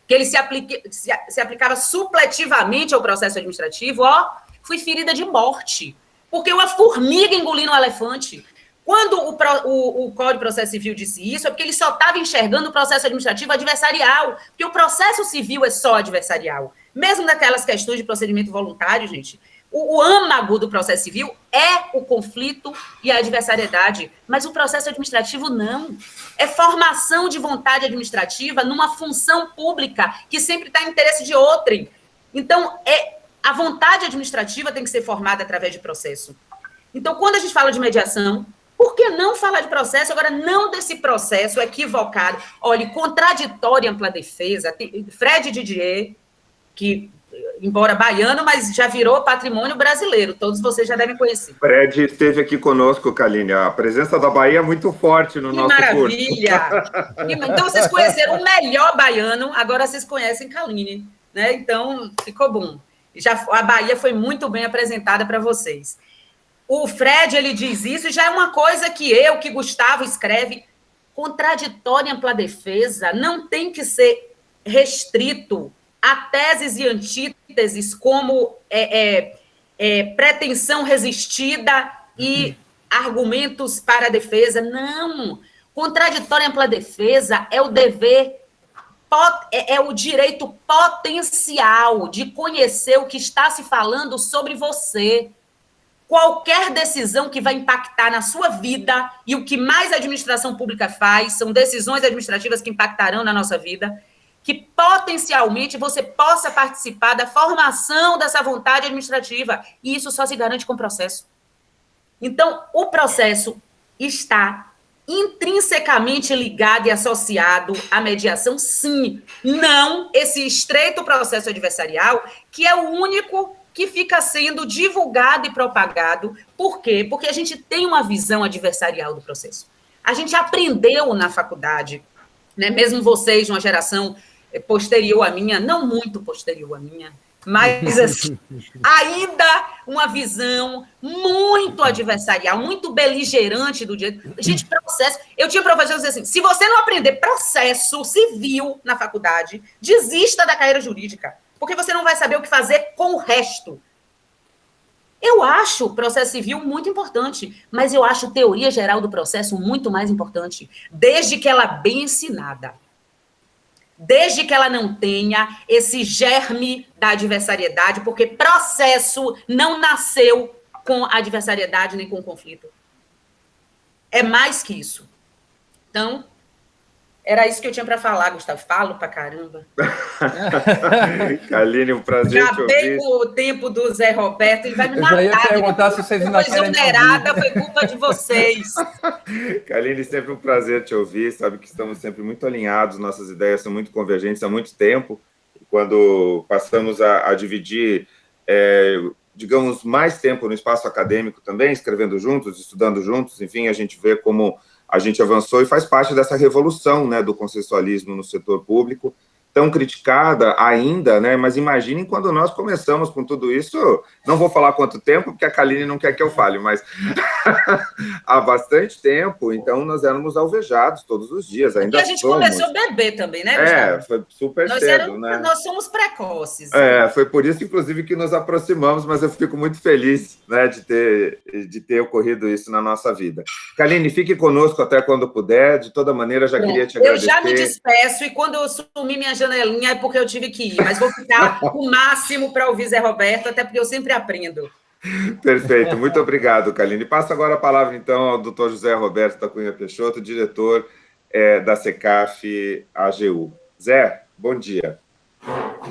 que ele se aplicava supletivamente ao processo administrativo, fui ferida de morte, porque uma formiga engolindo um elefante. Quando o Código de Processo Civil disse isso, é porque ele só estava enxergando o processo administrativo adversarial, porque o processo civil é só adversarial. Mesmo naquelas questões de procedimento voluntário, gente, o âmago do processo civil é o conflito e a adversariedade, mas o processo administrativo não. É formação de vontade administrativa numa função pública que sempre está em interesse de outrem. Então, a vontade administrativa tem que ser formada através de processo. Então, quando a gente fala de mediação, por que não falar de processo? Agora, não desse processo equivocado. Olha, contraditória e ampla defesa, Fred Didier, que, embora baiano, mas já virou patrimônio brasileiro. Todos vocês já devem conhecer. Fred esteve aqui conosco, Kaline. A presença da Bahia é muito forte no nosso curso. Maravilha! Então, vocês conheceram o melhor baiano, agora vocês conhecem Kaline, né? Então, ficou bom. A Bahia foi muito bem apresentada para vocês. O Fred, ele diz isso, e já é uma coisa que Gustavo escreve, contraditória e ampla defesa não tem que ser restrito a teses e antíteses como pretensão resistida e argumentos para a defesa. Não. Contraditória e ampla defesa é o dever, é o direito potencial de conhecer o que está se falando sobre você. Qualquer decisão que vai impactar na sua vida, e o que mais a administração pública faz, são decisões administrativas que impactarão na nossa vida, que potencialmente você possa participar da formação dessa vontade administrativa, e isso só se garante com o processo. Então, o processo está intrinsecamente ligado e associado à mediação, sim, não esse estreito processo adversarial, que é o único que fica sendo divulgado e propagado. Por quê? Porque a gente tem uma visão adversarial do processo. A gente aprendeu na faculdade, né? Mesmo vocês de uma geração posterior à minha, não muito posterior à minha, mas assim, ainda uma visão muito adversarial, muito beligerante do direito. Gente, processo... Eu tinha professor dizer assim, se você não aprender processo civil na faculdade, desista da carreira jurídica, porque você não vai saber o que fazer com o resto. Eu acho o processo civil muito importante, mas eu acho a teoria geral do processo muito mais importante, desde que ela é bem ensinada. Desde que ela não tenha esse germe da adversariedade, porque processo não nasceu com adversariedade nem com conflito. É mais que isso. Então, era isso que eu tinha para falar, Gustavo. Falo pra caramba. Kaline, um prazer te ouvir. Acabei com o tempo do Zé Roberto, ele vai me matar. Eu já ia perguntar se vocês ainda querem exonerada, foi culpa de vocês. Kaline, sempre um prazer te ouvir. Sabe que estamos sempre muito alinhados, nossas ideias são muito convergentes há muito tempo. Quando passamos a dividir, digamos, mais tempo no espaço acadêmico também, escrevendo juntos, estudando juntos, enfim, a gente vê como a gente avançou e faz parte dessa revolução, né, do consensualismo no setor público, tão criticada ainda, né, mas imaginem quando nós começamos com tudo isso, não vou falar quanto tempo, porque a Kaline não quer que eu fale, mas há bastante tempo, então nós éramos alvejados todos os dias, ainda somos. E a gente começou a beber também, né, Gustavo? Foi super cedo, né? Nós somos precoces. Foi por isso, inclusive, que nos aproximamos, mas eu fico muito feliz, né, de ter ocorrido isso na nossa vida. Kaline, fique conosco até quando puder, de toda maneira, já queria te agradecer. Eu já me despeço, e quando eu sumi minha janelinha é porque eu tive que ir, mas vou ficar o máximo para ouvir Zé Roberto, até porque eu sempre aprendo. Perfeito, muito obrigado, Kaline. Passo agora a palavra, então, ao doutor José Roberto da Cunha Peixoto, diretor da SECAF AGU. Zé, bom dia.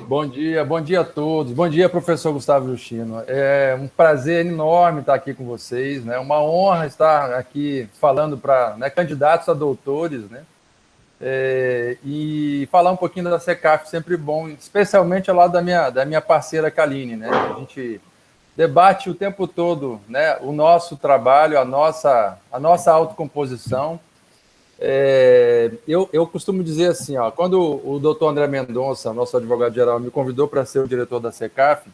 Bom dia a todos. Bom dia, professor Gustavo Justino. É um prazer enorme estar aqui com vocês, né? Uma honra estar aqui falando para candidatos a doutores, né? E falar um pouquinho da SECAF, sempre bom, especialmente ao lado da minha parceira Kaline, né? A gente debate o tempo todo, né, o nosso trabalho, a nossa autocomposição. Eu costumo dizer assim, ó, quando o doutor André Mendonça, nosso advogado-geral, me convidou para ser o diretor da SECAF,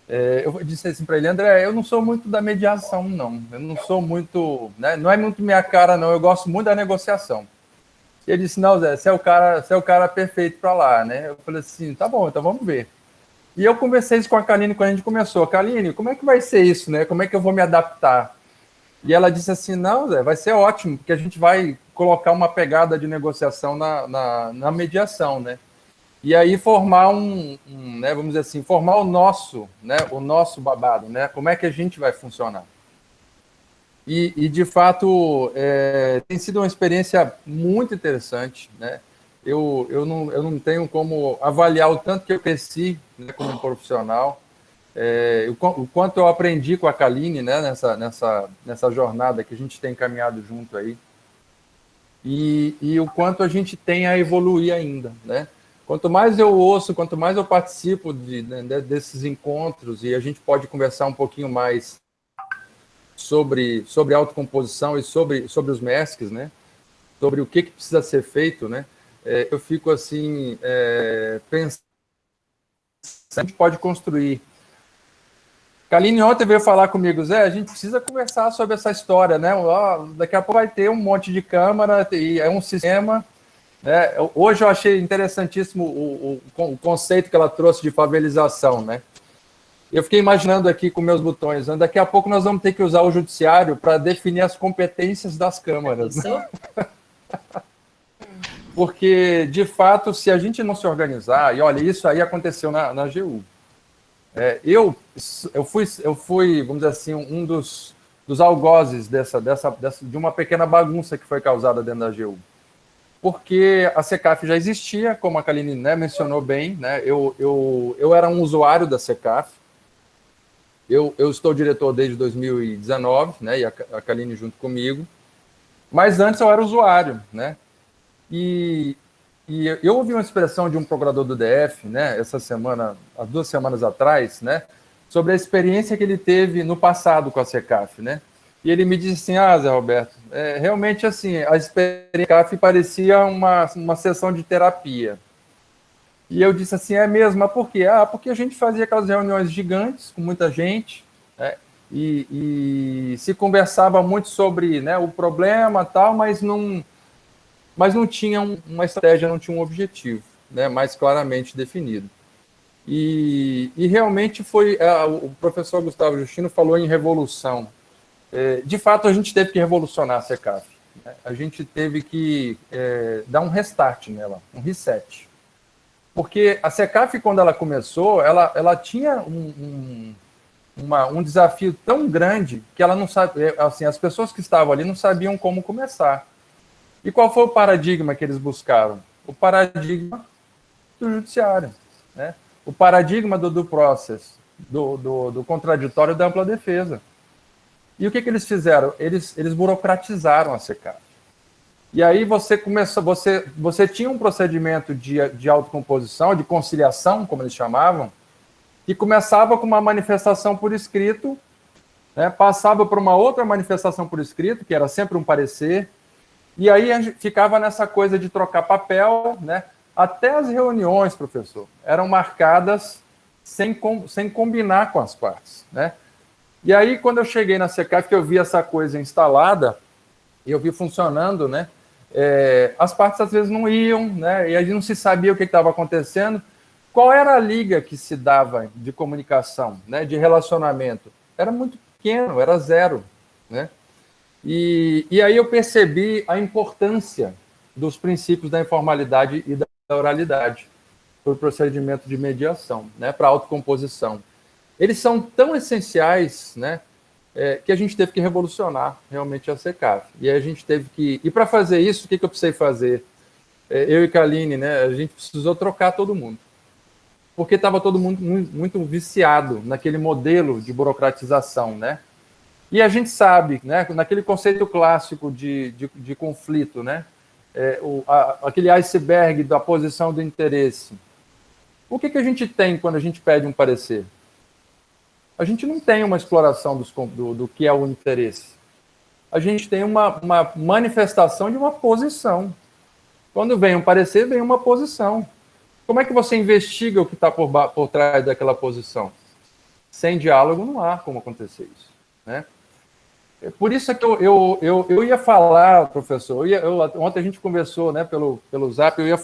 eu disse assim para ele: André, eu não sou muito da mediação, não. Eu não sou muito, né, não é muito minha cara, não. Eu gosto muito da negociação. E ele disse: não, Zé, você é o cara perfeito para lá, né? Eu falei assim: tá bom, então vamos ver. E eu conversei isso com a Kaline quando a gente começou. Kaline, como é que vai ser isso, né? Como é que eu vou me adaptar? E ela disse assim: não, Zé, vai ser ótimo, porque a gente vai colocar uma pegada de negociação na mediação, né? E aí formar né, vamos dizer assim, formar o nosso babado, né? Como é que a gente vai funcionar? E de fato, tem sido uma experiência muito interessante, né? Eu não tenho como avaliar o tanto que eu cresci, né, como profissional, o quanto eu aprendi com a Kaline, né, nessa jornada que a gente tem caminhado junto aí, e o quanto a gente tem a evoluir ainda, né? Quanto mais eu ouço, quanto mais eu participo desses encontros, e a gente pode conversar um pouquinho mais sobre autocomposição e sobre os MESCs, né? Sobre o que precisa ser feito, né? Eu fico assim, pensando que a gente pode construir. Kaline ontem veio falar comigo: Zé, a gente precisa conversar sobre essa história, né? Daqui a pouco vai ter um monte de câmara, e é um sistema, né? Hoje eu achei interessantíssimo o conceito que ela trouxe de favelização, né? Eu fiquei imaginando aqui com meus botões, né? Daqui a pouco nós vamos ter que usar o judiciário para definir as competências das câmaras. Né? Porque, de fato, se a gente não se organizar, e olha, isso aí aconteceu na AGU. Eu fui, vamos dizer assim, um dos algozes de uma pequena bagunça que foi causada dentro da AGU. Porque a SECAF já existia, como a Kaline, né, mencionou bem, né? Eu era um usuário da SECAF. Eu estou diretor desde 2019, né, e a Kaline junto comigo, mas antes eu era usuário, né, e eu ouvi uma expressão de um procurador do DF, né, essa semana, há 2 semanas atrás, né, sobre a experiência que ele teve no passado com a SECAF, né, e ele me disse assim: Zé Roberto, realmente assim, a experiência da SECAF parecia uma sessão de terapia. E eu disse assim: é mesmo? Mas por quê? Porque a gente fazia aquelas reuniões gigantes com muita gente, né, e se conversava muito sobre, né, o problema e tal, mas não tinha uma estratégia, não tinha um objetivo, né, mais claramente definido. E realmente foi, o professor Gustavo Justino falou em revolução. De fato, a gente teve que revolucionar a SECAF. Né? A gente teve que dar um restart nela, um reset. Porque a SECAF, quando ela começou, ela tinha um desafio tão grande que ela não sabe, assim, as pessoas que estavam ali não sabiam como começar. E qual foi o paradigma que eles buscaram? O paradigma do judiciário, né? O paradigma do due process, do contraditório da ampla defesa. E o que eles fizeram? Eles burocratizaram a SECAF. E aí você tinha um procedimento de autocomposição, de conciliação, como eles chamavam, que começava com uma manifestação por escrito, né, passava por uma outra manifestação por escrito, que era sempre um parecer, e aí a gente ficava nessa coisa de trocar papel, né? Até as reuniões, professor, eram marcadas sem combinar com as partes, né? E aí, quando eu cheguei na SECAF, que eu vi essa coisa instalada, e eu vi funcionando, né? As partes às vezes não iam, né? E a gente não se sabia o que estava acontecendo. Qual era a liga que se dava de comunicação, né? De relacionamento? Era muito pequeno, era zero, né? E aí eu percebi a importância dos princípios da informalidade e da oralidade para o procedimento de mediação, né? Para a autocomposição. eles são tão essenciais, né, que a gente teve que revolucionar realmente a SECAF. E a gente teve que... E para fazer isso, o que eu precisei fazer? Eu e Kaline, né, a gente precisou trocar todo mundo. Porque estava todo mundo muito viciado naquele modelo de burocratização, né? E a gente sabe, né, naquele conceito clássico de conflito, né, aquele iceberg da posição do interesse. O que a gente tem quando a gente pede um parecer? A gente não tem uma exploração do que é o interesse. A gente tem uma manifestação de uma posição. Quando vem um parecer, vem uma posição. Como é que você investiga o que está por trás daquela posição? Sem diálogo não há como acontecer isso, né? Por isso é que eu ia falar, professor, ontem a gente conversou, né, pelo Zap, eu ia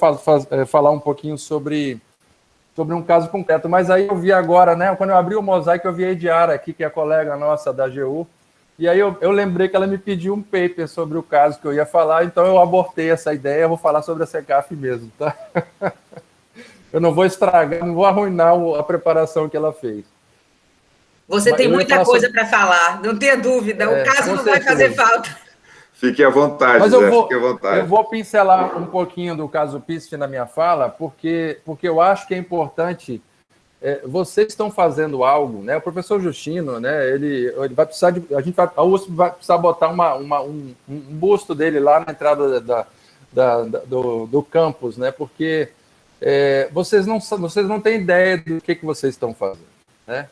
falar um pouquinho sobre um caso concreto, mas aí eu vi agora, né, quando eu abri o mosaico, eu vi a Ediara aqui, que é colega nossa da AGU, e aí eu lembrei que ela me pediu um paper sobre o caso que eu ia falar, então eu abortei essa ideia, eu vou falar sobre a SECAF mesmo, tá? Eu não vou estragar, não vou arruinar a preparação que ela fez. Você tem muita coisa para falar, não tenha dúvida, o caso não vai fazer falta. Fique à vontade, mas fique à vontade. Eu vou pincelar um pouquinho do caso PISF na minha fala, porque eu acho que é importante. Vocês estão fazendo algo, né? O professor Justino, né? Ele vai precisar a USP vai precisar botar um busto dele lá na entrada do campus, né? Porque vocês não têm ideia do que vocês estão fazendo, né?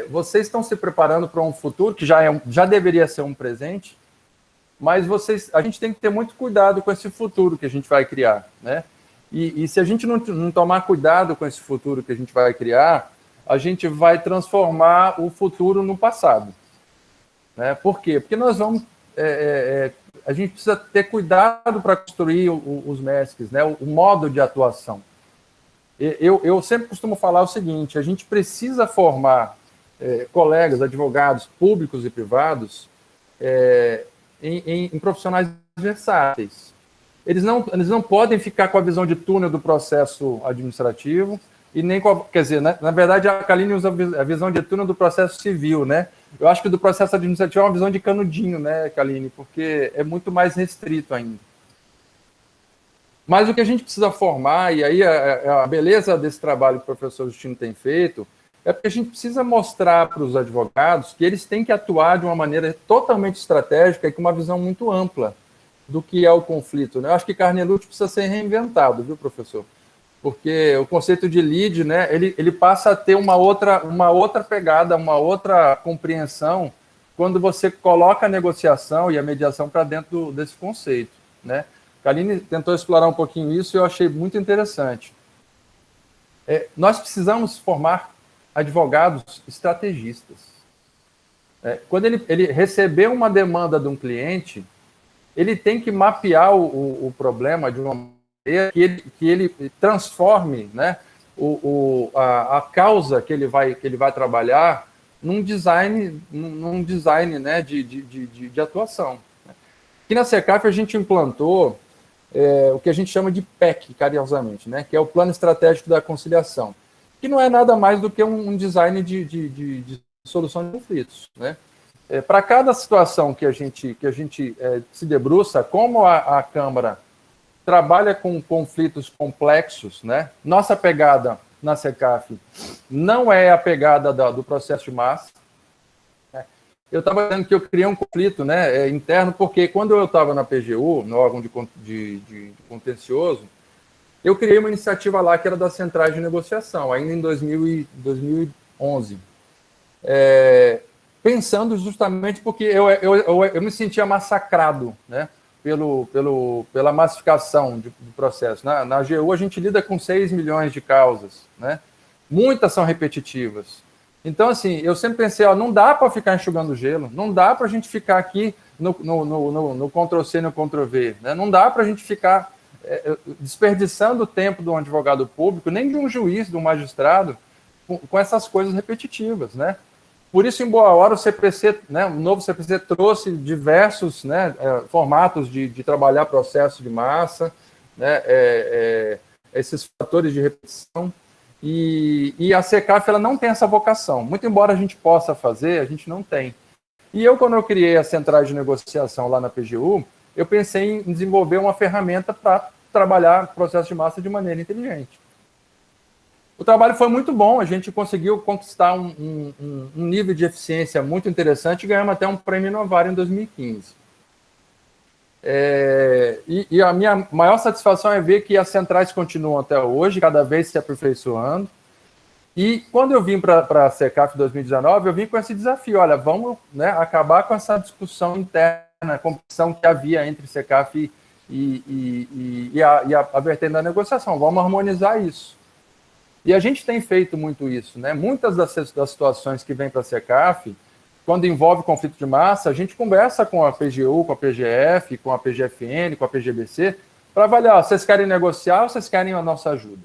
Vocês estão se preparando para um futuro que já deveria ser um presente, mas a gente tem que ter muito cuidado com esse futuro que a gente vai criar, né? E se a gente não tomar cuidado com esse futuro que a gente vai criar, a gente vai transformar o futuro no passado, né? Por quê? Porque nós vamos... a gente precisa ter cuidado para construir os MESCs, né? O modo de atuação. Eu sempre costumo falar o seguinte, a gente precisa formar colegas, advogados públicos e privados em profissionais versáteis. Eles não podem ficar com a visão de túnel do processo administrativo e nem com quer dizer, né, na verdade, a Kaline usa a visão de túnel do processo civil, né? Eu acho que do processo administrativo é uma visão de canudinho, né, Kaline? Porque é muito mais restrito ainda. Mas o que a gente precisa formar, e aí a beleza desse trabalho que o professor Justino tem feito, é porque a gente precisa mostrar para os advogados que eles têm que atuar de uma maneira totalmente estratégica e com uma visão muito ampla do que é o conflito, né? Eu acho que Carnelucci precisa ser reinventado, viu, professor? Porque o conceito de lead, né, ele passa a ter uma outra pegada, uma outra compreensão quando você coloca a negociação e a mediação para dentro desse conceito, né? Kaline tentou explorar um pouquinho isso e eu achei muito interessante. Nós precisamos formar advogados estrategistas. Quando ele receber uma demanda de um cliente, ele tem que mapear o problema de uma maneira que ele transforme, né, a causa que ele vai trabalhar num design, né, de atuação. Aqui na SECAF a gente implantou o que a gente chama de PEC, carinhosamente, né, que é o Plano Estratégico da Conciliação, que não é nada mais do que um design de solução de conflitos, né? Para cada situação que a gente se debruça, como a Câmara trabalha com conflitos complexos, né? Nossa pegada na SECAF não é a pegada do processo de massa. Eu estava dizendo que eu criei um conflito, né, interno, porque quando eu estava na PGU, no órgão de contencioso, eu criei uma iniciativa lá que era das centrais de negociação, ainda em 2011. Pensando justamente porque eu me sentia massacrado, né, pela massificação do processo. Na AGU, a gente lida com 6 milhões de causas, né? Muitas são repetitivas. Então, assim, eu sempre pensei, não dá para ficar enxugando gelo, não dá para a gente ficar aqui no Ctrl-C e no Ctrl-V, né? Não dá para a gente ficar desperdiçando o tempo de um advogado público, nem de um juiz, de um magistrado, com essas coisas repetitivas, né? Por isso, em boa hora, o CPC, né, o novo CPC trouxe diversos, né, formatos de trabalhar processo de massa, né, esses fatores de repetição. E a CECAF ela não tem essa vocação. Muito embora a gente possa fazer, a gente não tem. E quando eu criei as centrais de negociação lá na PGU, eu pensei em desenvolver uma ferramenta para trabalhar processo de massa de maneira inteligente. O trabalho foi muito bom, a gente conseguiu conquistar um nível de eficiência muito interessante e ganhamos até um prêmio Inovar em 2015. E a minha maior satisfação é ver que as centrais continuam até hoje, cada vez se aperfeiçoando. E quando eu vim para a CECAF 2019, eu vim com esse desafio, olha, vamos, né, acabar com essa discussão interna, a competição que havia entre CECAF e a vertente da negociação, vamos harmonizar isso. E a gente tem feito muito isso, né? Muitas das situações que vêm para a CECAF, quando envolve conflito de massa, a gente conversa com a PGU, com a PGF, com a PGFN, com a PGBC, para avaliar, vocês querem negociar ou vocês querem a nossa ajuda?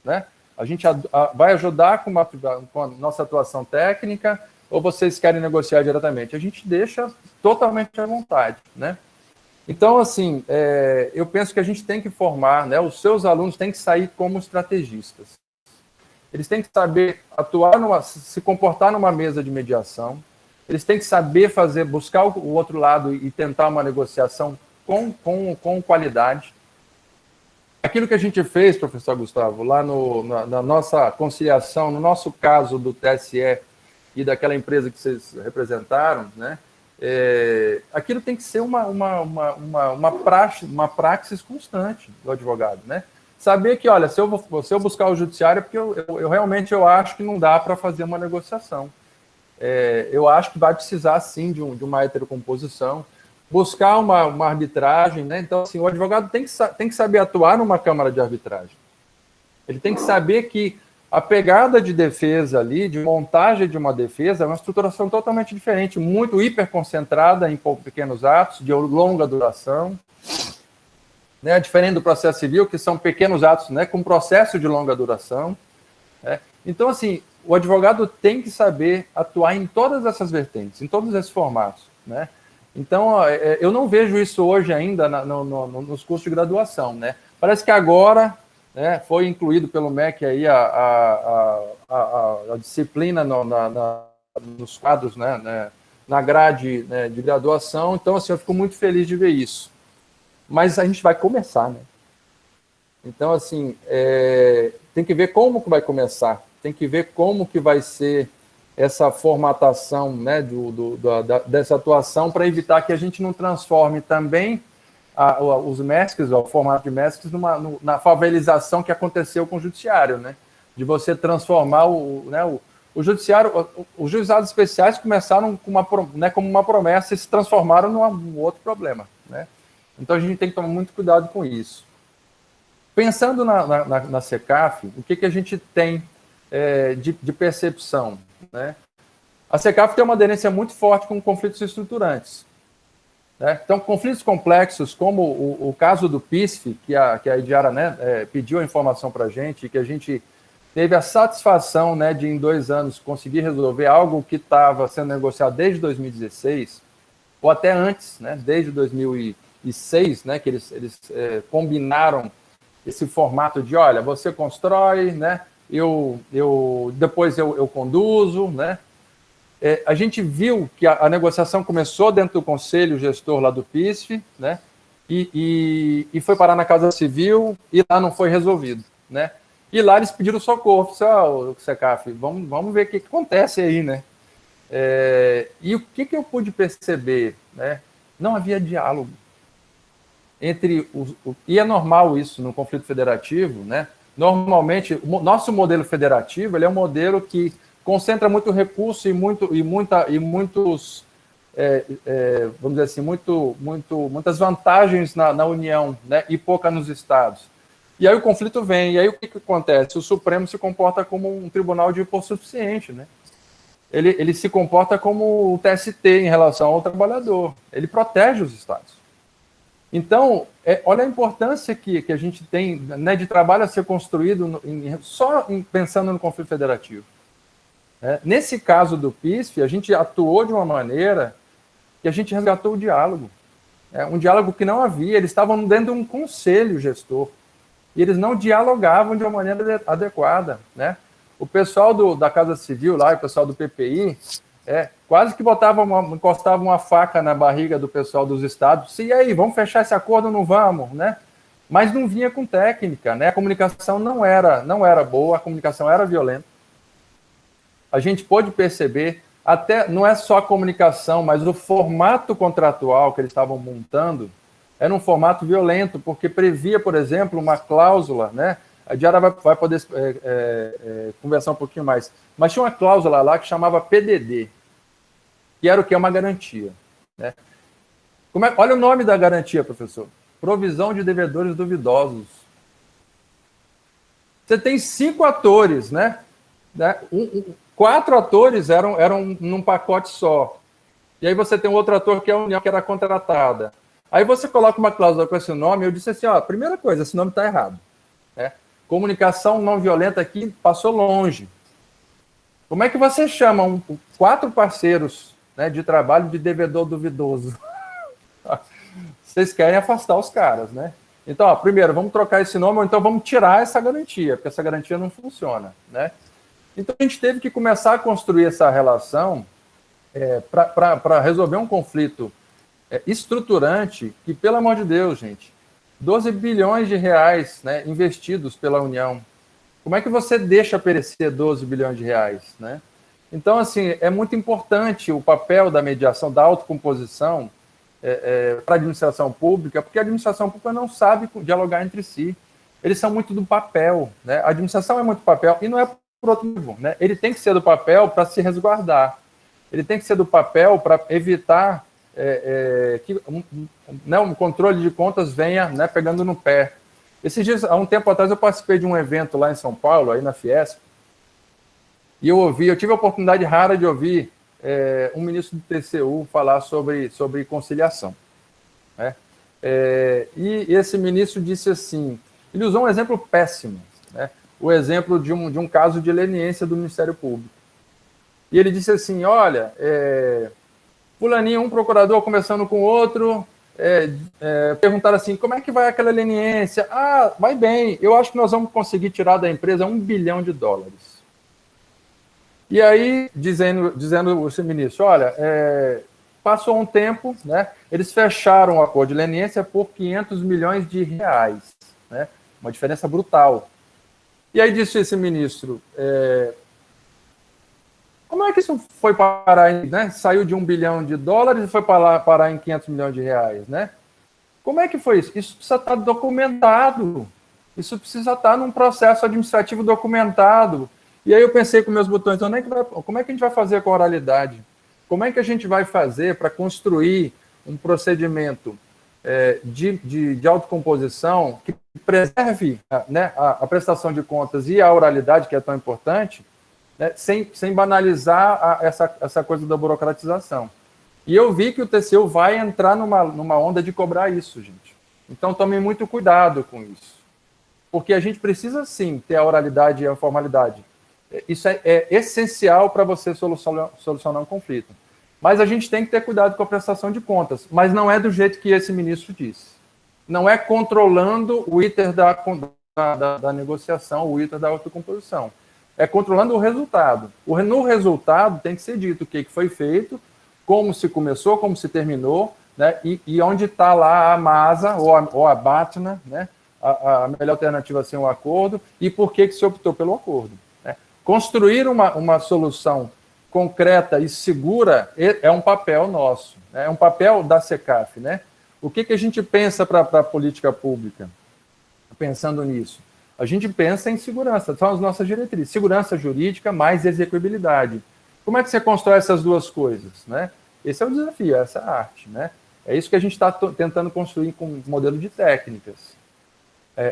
Né? A gente vai ajudar com a nossa atuação técnica ou vocês querem negociar diretamente? A gente deixa totalmente à vontade. Né? Então, assim, eu penso que a gente tem que formar, né, os seus alunos têm que sair como estrategistas. Eles têm que saber atuar, se comportar numa mesa de mediação. Eles têm que saber buscar o outro lado e tentar uma negociação com qualidade. Aquilo que a gente fez, professor Gustavo, lá na nossa conciliação, no nosso caso do TSE e daquela empresa que vocês representaram, né? Aquilo tem que ser uma praxis constante do advogado, né? Saber que, olha, se eu buscar o judiciário, é porque eu realmente acho que não dá para fazer uma negociação. Eu acho que vai precisar, sim, de uma heterocomposição, buscar uma arbitragem, né? Então, assim, o advogado tem que saber atuar numa câmara de arbitragem. Ele tem que saber que a pegada de defesa ali, de montagem de uma defesa, é uma estruturação totalmente diferente, muito hiperconcentrada em pequenos atos, de longa duração, né? Diferente do processo civil, que são pequenos atos, né, com processo de longa duração. Né? Então, assim, o advogado tem que saber atuar em todas essas vertentes, em todos esses formatos. Né? Então, eu não vejo isso hoje ainda nos cursos de graduação. Né? Parece que agora, né, foi incluído pelo MEC aí a disciplina nos quadros, né, na grade, né, de graduação. Então, assim, eu fico muito feliz de ver isso. Mas a gente vai começar, né? Então, assim, tem que ver como que vai começar, tem que ver como que vai ser essa formatação, né, dessa atuação, para evitar que a gente não transforme também os MESCs, o formato de MESCs, na favelização que aconteceu com o judiciário, né? De você transformar o judiciário, os juizados especiais começaram como uma promessa e se transformaram num outro problema, né? Então, a gente tem que tomar muito cuidado com isso. Pensando na CECAF, o que a gente tem de percepção? Né? A CECAF tem uma aderência muito forte com conflitos estruturantes. Né? Então, conflitos complexos, como o caso do PISF, que a Ediara, né, pediu a informação para a gente, que a gente teve a satisfação, né, de, em 2 anos, conseguir resolver algo que estava sendo negociado desde 2016, ou até antes, né, desde 2006, né, que eles combinaram esse formato de, olha, você constrói, né, depois eu conduzo, né. A gente viu que a negociação começou dentro do conselho gestor lá do PISF, né, e foi parar na Casa Civil e lá não foi resolvido, né. E lá eles pediram socorro, o CECAF, vamos ver o que acontece aí, né. E o que eu pude perceber, né, não havia diálogo entre e é normal isso no conflito federativo, né? Normalmente, o nosso modelo federativo, ele é um modelo que concentra muito recurso e muitos, vamos dizer assim, muitas vantagens na União, né? E pouca nos estados. E aí o conflito vem, e aí o que acontece? O Supremo se comporta como um tribunal de hipossuficiente, né? Ele se comporta como o TST em relação ao trabalhador. Ele protege os estados. Então, olha a importância que a gente tem, né, de trabalho a ser construído pensando no conflito federativo. Nesse caso do PISF, a gente atuou de uma maneira que a gente resgatou o diálogo. Um diálogo que não havia, eles estavam dentro de um conselho gestor. e eles não dialogavam de uma maneira adequada, né? O pessoal da Casa Civil lá, o pessoal do PPI, quase que encostava uma faca na barriga do pessoal dos estados. E aí, vamos fechar esse acordo ou não vamos, né? Mas não vinha com técnica, né? A comunicação não era boa, a comunicação era violenta. A gente pôde perceber, até não é só a comunicação, mas o formato contratual que eles estavam montando era um formato violento, porque previa, por exemplo, uma cláusula, né? A Diara vai poder conversar um pouquinho mais, mas tinha uma cláusula lá que chamava PDD, que era o que? Uma garantia, né? Olha o nome da garantia, professor. Provisão de devedores duvidosos. Você tem 5 atores, né? 4 atores eram num pacote só. E aí você tem um outro ator que é a União, que era contratada. Aí você coloca uma cláusula com esse nome, eu disse assim, ó, primeira coisa, esse nome está errado. Né? Comunicação não violenta aqui passou longe. Como é que você chama 4 parceiros, né, de trabalho de devedor duvidoso? Vocês querem afastar os caras, né? Então, ó, primeiro, vamos trocar esse nome, ou então vamos tirar essa garantia, porque essa garantia não funciona, né? Então, a gente teve que começar a construir essa relação para resolver um conflito estruturante que, pelo amor de Deus, gente, 12 bilhões de reais, né, investidos pela União. Como é que você deixa perecer 12 bilhões de reais, né? Então, assim, é muito importante o papel da mediação, da autocomposição para a administração pública, porque a administração pública não sabe dialogar entre si. Eles são muito do papel, né? A administração é muito papel, e não é por outro motivo, né? Ele tem que ser do papel para se resguardar. Ele tem que ser do papel para evitar que um controle de contas venha, né, pegando no pé. Esses dias, há um tempo atrás, eu participei de um evento lá em São Paulo, aí na Fiesp, e eu tive a oportunidade rara de ouvir um ministro do TCU falar sobre conciliação. Né? E esse ministro disse assim, ele usou um exemplo péssimo, né? O exemplo de um caso de leniência do Ministério Público. E ele disse assim, olha, fulaninho, um procurador conversando com o outro, perguntaram assim, como é que vai aquela leniência? Ah, vai bem, eu acho que nós vamos conseguir tirar da empresa $1 bilhão. E aí, dizendo esse ministro, olha, passou um tempo, né, eles fecharam o acordo de leniência por R$500 milhões, né, uma diferença brutal. E aí disse esse ministro, como é que isso foi parar, né? Saiu de $1 bilhão e foi parar em R$500 milhões, né? Como é que foi isso? Isso precisa estar documentado. Isso precisa estar num processo administrativo documentado. E aí eu pensei com meus botões, como é que a gente vai fazer com a oralidade? Como é que a gente vai fazer para construir um procedimento de autocomposição que preserve, né, a prestação de contas e a oralidade, que é tão importante, né, sem banalizar essa coisa da burocratização. E eu vi que o TCU vai entrar numa onda de cobrar isso, gente. Então, tomem muito cuidado com isso. Porque a gente precisa, sim, ter a oralidade e a formalidade. Isso é essencial para você solucionar um conflito. Mas a gente tem que ter cuidado com a prestação de contas. Mas não é do jeito que esse ministro disse. Não é controlando o ITER da negociação, o ITER da autocomposição. É controlando o resultado. No resultado tem que ser dito o que foi feito, como se começou, como se terminou, né? E onde está lá a MASA ou a BATNA, né? A melhor alternativa a ser um acordo, e por que se optou pelo acordo. Né? Construir uma solução concreta e segura é um papel nosso, né? É um papel da SECAF. Né? O que a gente pensa para a política pública? Pensando nisso, a gente pensa em segurança, são as nossas diretrizes, segurança jurídica mais execuibilidade. Como é que você constrói essas duas coisas? Né? Esse é o desafio, essa é a arte. Né? É isso que a gente está tentando construir com um modelo de técnicas.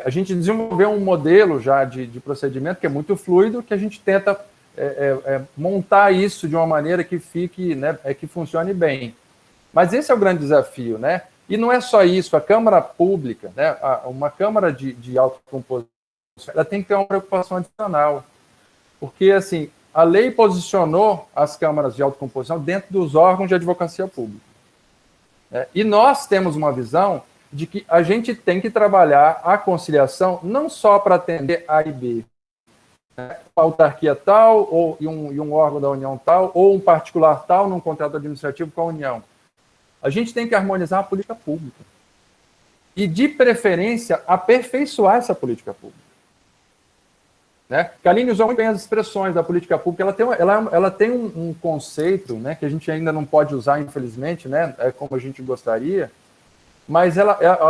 A gente desenvolveu um modelo já de procedimento que é muito fluido, que a gente tenta montar isso de uma maneira que fique, né, que funcione bem. Mas esse é o grande desafio, né? E não é só isso, a Câmara Pública, né, uma Câmara de autocomposição, ela tem que ter uma preocupação adicional, porque, assim, a lei posicionou as câmaras de autocomposição dentro dos órgãos de advocacia pública. E nós temos uma visão de que a gente tem que trabalhar a conciliação não só para atender A e B, né? Uma autarquia tal, ou e um órgão da União tal, ou um particular tal num contrato administrativo com a União. A gente tem que harmonizar a política pública. E, de preferência, aperfeiçoar essa política pública. Né? Kaline usou muito bem as expressões da política pública. Ela tem um conceito, né, que a gente ainda não pode usar, infelizmente, né, como a gente gostaria, mas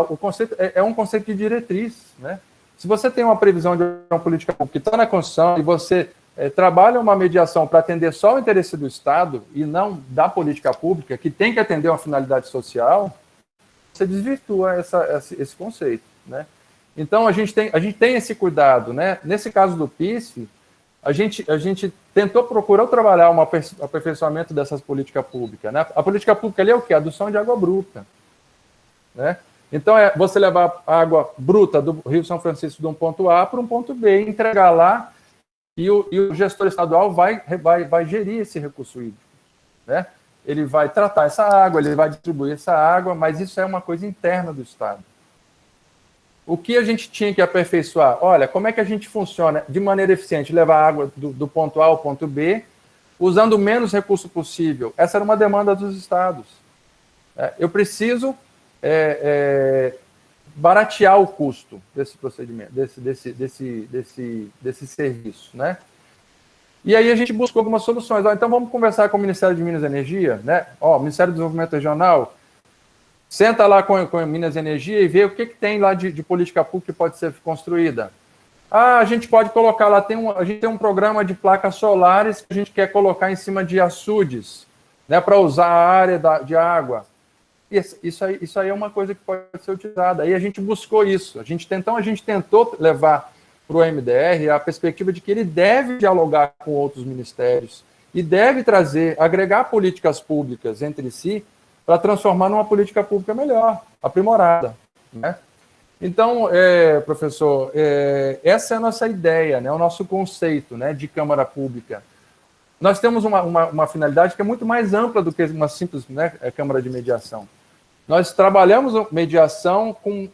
o conceito é um conceito de diretriz. Né? Se você tem uma previsão de uma política pública que está na Constituição e você trabalha uma mediação para atender só o interesse do Estado e não da política pública, que tem que atender uma finalidade social, você desvirtua esse conceito. Né? Então, a gente tem esse cuidado. Né? Nesse caso do PISF, a gente tentou procurar trabalhar um aperfeiçoamento dessas políticas públicas. Né? A política pública ali é o quê? A adução de água bruta. Né? Então, é você levar a água bruta do Rio São Francisco de um ponto A para um ponto B, entregar lá, e o gestor estadual vai gerir esse recurso hídrico. Né? Ele vai tratar essa água, ele vai distribuir essa água, mas isso é uma coisa interna do Estado. O que a gente tinha que aperfeiçoar? Olha, como é que a gente funciona de maneira eficiente, levar a água do ponto A ao ponto B, usando o menos recurso possível? Essa era uma demanda dos estados. Eu preciso baratear o custo desse procedimento, desse serviço, né? E aí a gente buscou algumas soluções. Então vamos conversar com o Ministério de Minas e Energia, né? Ministério do Desenvolvimento Regional, senta lá com Minas e Energia e vê o que tem lá de política pública que pode ser construída. A gente pode colocar lá, a gente tem um programa de placas solares que a gente quer colocar em cima de açudes, né, para usar a área de água. Isso aí é uma coisa que pode ser utilizada. Aí a gente buscou isso. A gente tentou levar para o MDR a perspectiva de que ele deve dialogar com outros ministérios e deve agregar políticas públicas entre si para transformar numa política pública melhor, aprimorada. Né? Então, professor, essa é a nossa ideia, né, o nosso conceito, né, de Câmara Pública. Nós temos uma finalidade que é muito mais ampla do que uma simples, né, Câmara de Mediação. Nós trabalhamos mediação com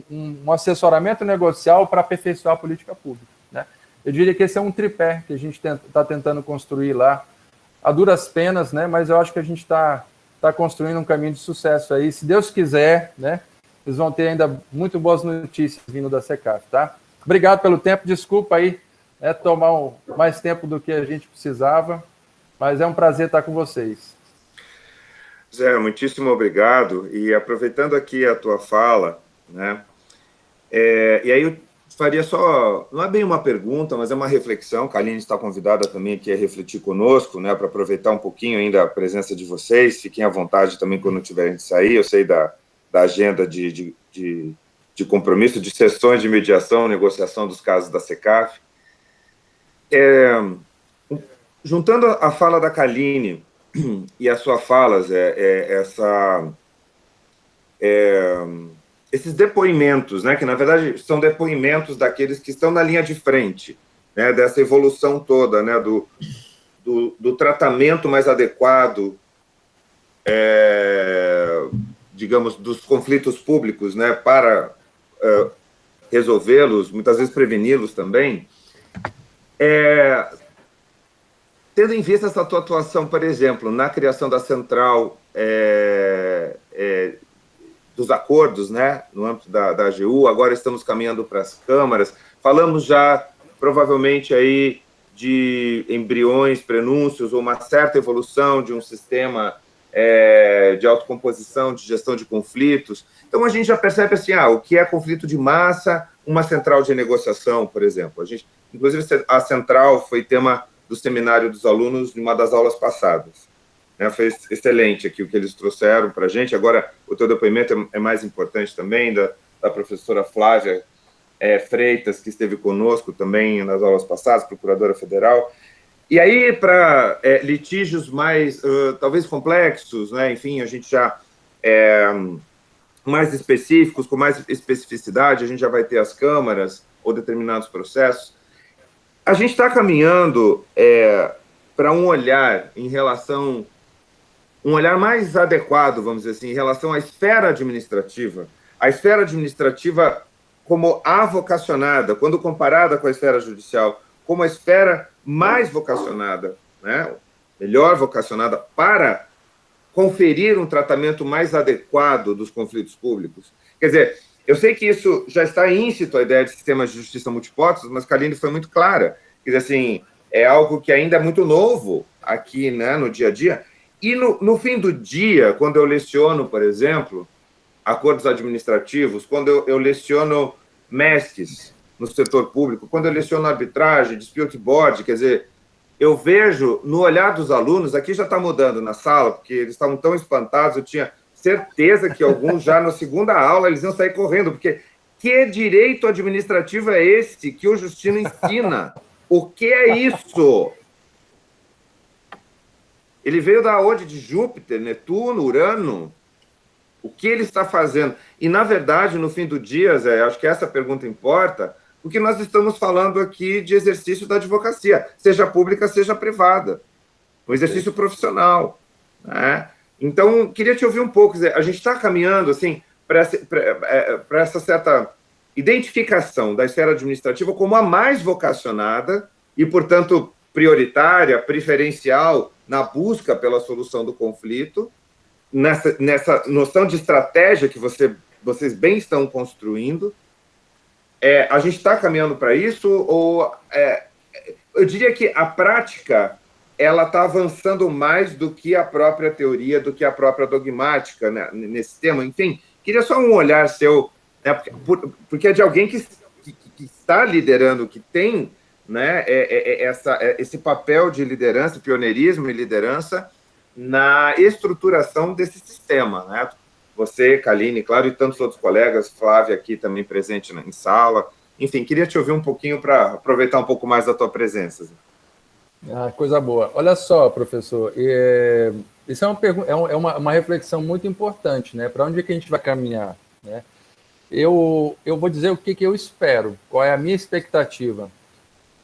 um assessoramento negocial para aperfeiçoar a política pública. Né? Eu diria que esse é um tripé que a gente está tentando construir lá, a duras penas, né? Mas eu acho que a gente está construindo um caminho de sucesso aí. Se Deus quiser, né, vocês vão ter ainda muito boas notícias vindo da SECAF, tá? Obrigado pelo tempo, desculpa aí, né, tomar mais tempo do que a gente precisava, mas é um prazer estar com vocês. Zé, muitíssimo obrigado. E aproveitando aqui a tua fala, né, e aí eu faria só, não é bem uma pergunta, mas é uma reflexão. A Kaline está convidada também aqui a refletir conosco, né, para aproveitar um pouquinho ainda a presença de vocês. Fiquem à vontade também quando tiverem de sair. Eu sei da agenda de compromisso, de sessões de mediação, negociação dos casos da SECAF. Juntando a fala da Kaline e as suas falas, esses depoimentos, né, que na verdade são depoimentos daqueles que estão na linha de frente, né, dessa evolução toda, né, do tratamento mais adequado, digamos, dos conflitos públicos, né, para resolvê-los, muitas vezes preveni-los também. Tendo em vista essa tua atuação, por exemplo, na criação da central dos acordos, né, no âmbito da AGU, agora estamos caminhando para as câmaras, falamos já, provavelmente, aí de embriões, prenúncios, ou uma certa evolução de um sistema de autocomposição, de gestão de conflitos. Então, a gente já percebe assim, o que é conflito de massa, uma central de negociação, por exemplo. Inclusive, a central foi tema do seminário dos alunos em uma das aulas passadas. Foi excelente aqui o que eles trouxeram para a gente. Agora, o teu depoimento é mais importante também, da professora Flávia Freitas, que esteve conosco também nas aulas passadas, procuradora federal. E aí, para litígios mais, talvez, complexos, né? Enfim, a gente já, mais específicos, com mais especificidade, a gente já vai ter as câmaras ou determinados processos. A gente está caminhando para um olhar um olhar mais adequado, vamos dizer assim, em relação à esfera administrativa, a esfera administrativa como avocacionada, quando comparada com a esfera judicial, como a esfera mais vocacionada, né? Melhor vocacionada para conferir um tratamento mais adequado dos conflitos públicos. Quer dizer, eu sei que isso já está íncito, a ideia de sistemas de justiça multipóteses, mas Kaline foi muito clara. Quer dizer, assim, é algo que ainda é muito novo aqui, né, no dia a dia. E no fim do dia, quando eu leciono, por exemplo, acordos administrativos, quando eu leciono MESCs no setor público, quando eu leciono arbitragem, dispute board, quer dizer, eu vejo no olhar dos alunos, aqui já está mudando na sala, porque eles estavam tão espantados, eu tinha certeza que alguns já na segunda aula eles iam sair correndo, porque que direito administrativo é esse que o Justino ensina? O que é isso? Ele veio da onde? De Júpiter, Netuno, Urano? O que ele está fazendo? E, na verdade, no fim do dia, Zé, acho que essa pergunta importa, porque nós estamos falando aqui de exercício da advocacia, seja pública, seja privada. Um exercício profissional. Né? Então, queria te ouvir um pouco, Zé. A gente está caminhando assim, para essa certa identificação da esfera administrativa como a mais vocacionada e, portanto, prioritária, preferencial na busca pela solução do conflito, nessa noção de estratégia que vocês bem estão construindo. A gente está caminhando para isso, ou eu diria que a prática ela está avançando mais do que a própria teoria, do que a própria dogmática, né, nesse tema? Enfim, queria só um olhar seu, né, porque é de alguém que está liderando, que tem, né, esse papel de liderança, pioneirismo e liderança na estruturação desse sistema, né? Você, Kaline, claro, e tantos outros colegas, Flávia aqui também presente em sala. Enfim, queria te ouvir um pouquinho para aproveitar um pouco mais da tua presença. Coisa boa. Olha só, professor, isso é uma reflexão muito importante, né? Para onde é que a gente vai caminhar, né? Eu vou dizer o que eu espero, qual é a minha expectativa.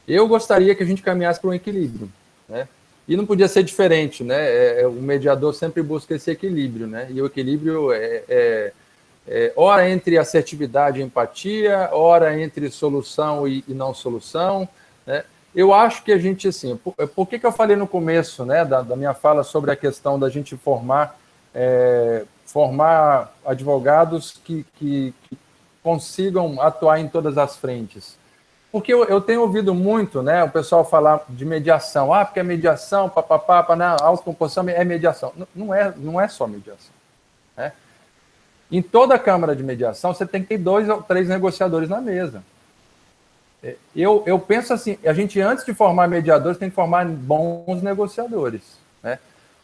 Eu gostaria que a gente caminhasse para um equilíbrio, né? E não podia ser diferente, né? O mediador sempre busca esse equilíbrio, né? E o equilíbrio ora entre assertividade e empatia, ora entre solução e não solução, né? Eu acho que a gente, assim, por que eu falei no começo, né, da minha fala sobre a questão da gente formar advogados que consigam atuar em todas as frentes? Porque eu tenho ouvido muito, né, o pessoal falar de mediação, porque a mediação, na autocomposição é mediação. Não é só mediação. Né? Em toda a Câmara de Mediação, você tem que ter 2 ou 3 negociadores na mesa. Eu penso assim, a gente, antes de formar mediadores, tem que formar bons negociadores. Né?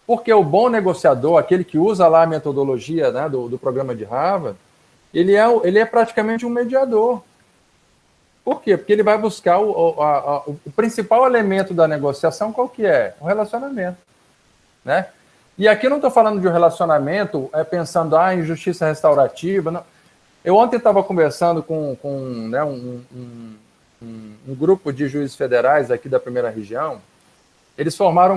Porque o bom negociador, aquele que usa lá a metodologia, né, do programa de Harvard, ele é praticamente um mediador. Por quê? Porque ele vai buscar o principal elemento da negociação, qual que é? O relacionamento. Né? E aqui eu não estou falando de um relacionamento pensando em justiça restaurativa. Não. Eu ontem estava conversando com né, um grupo de juízes federais aqui da primeira região. Eles formaram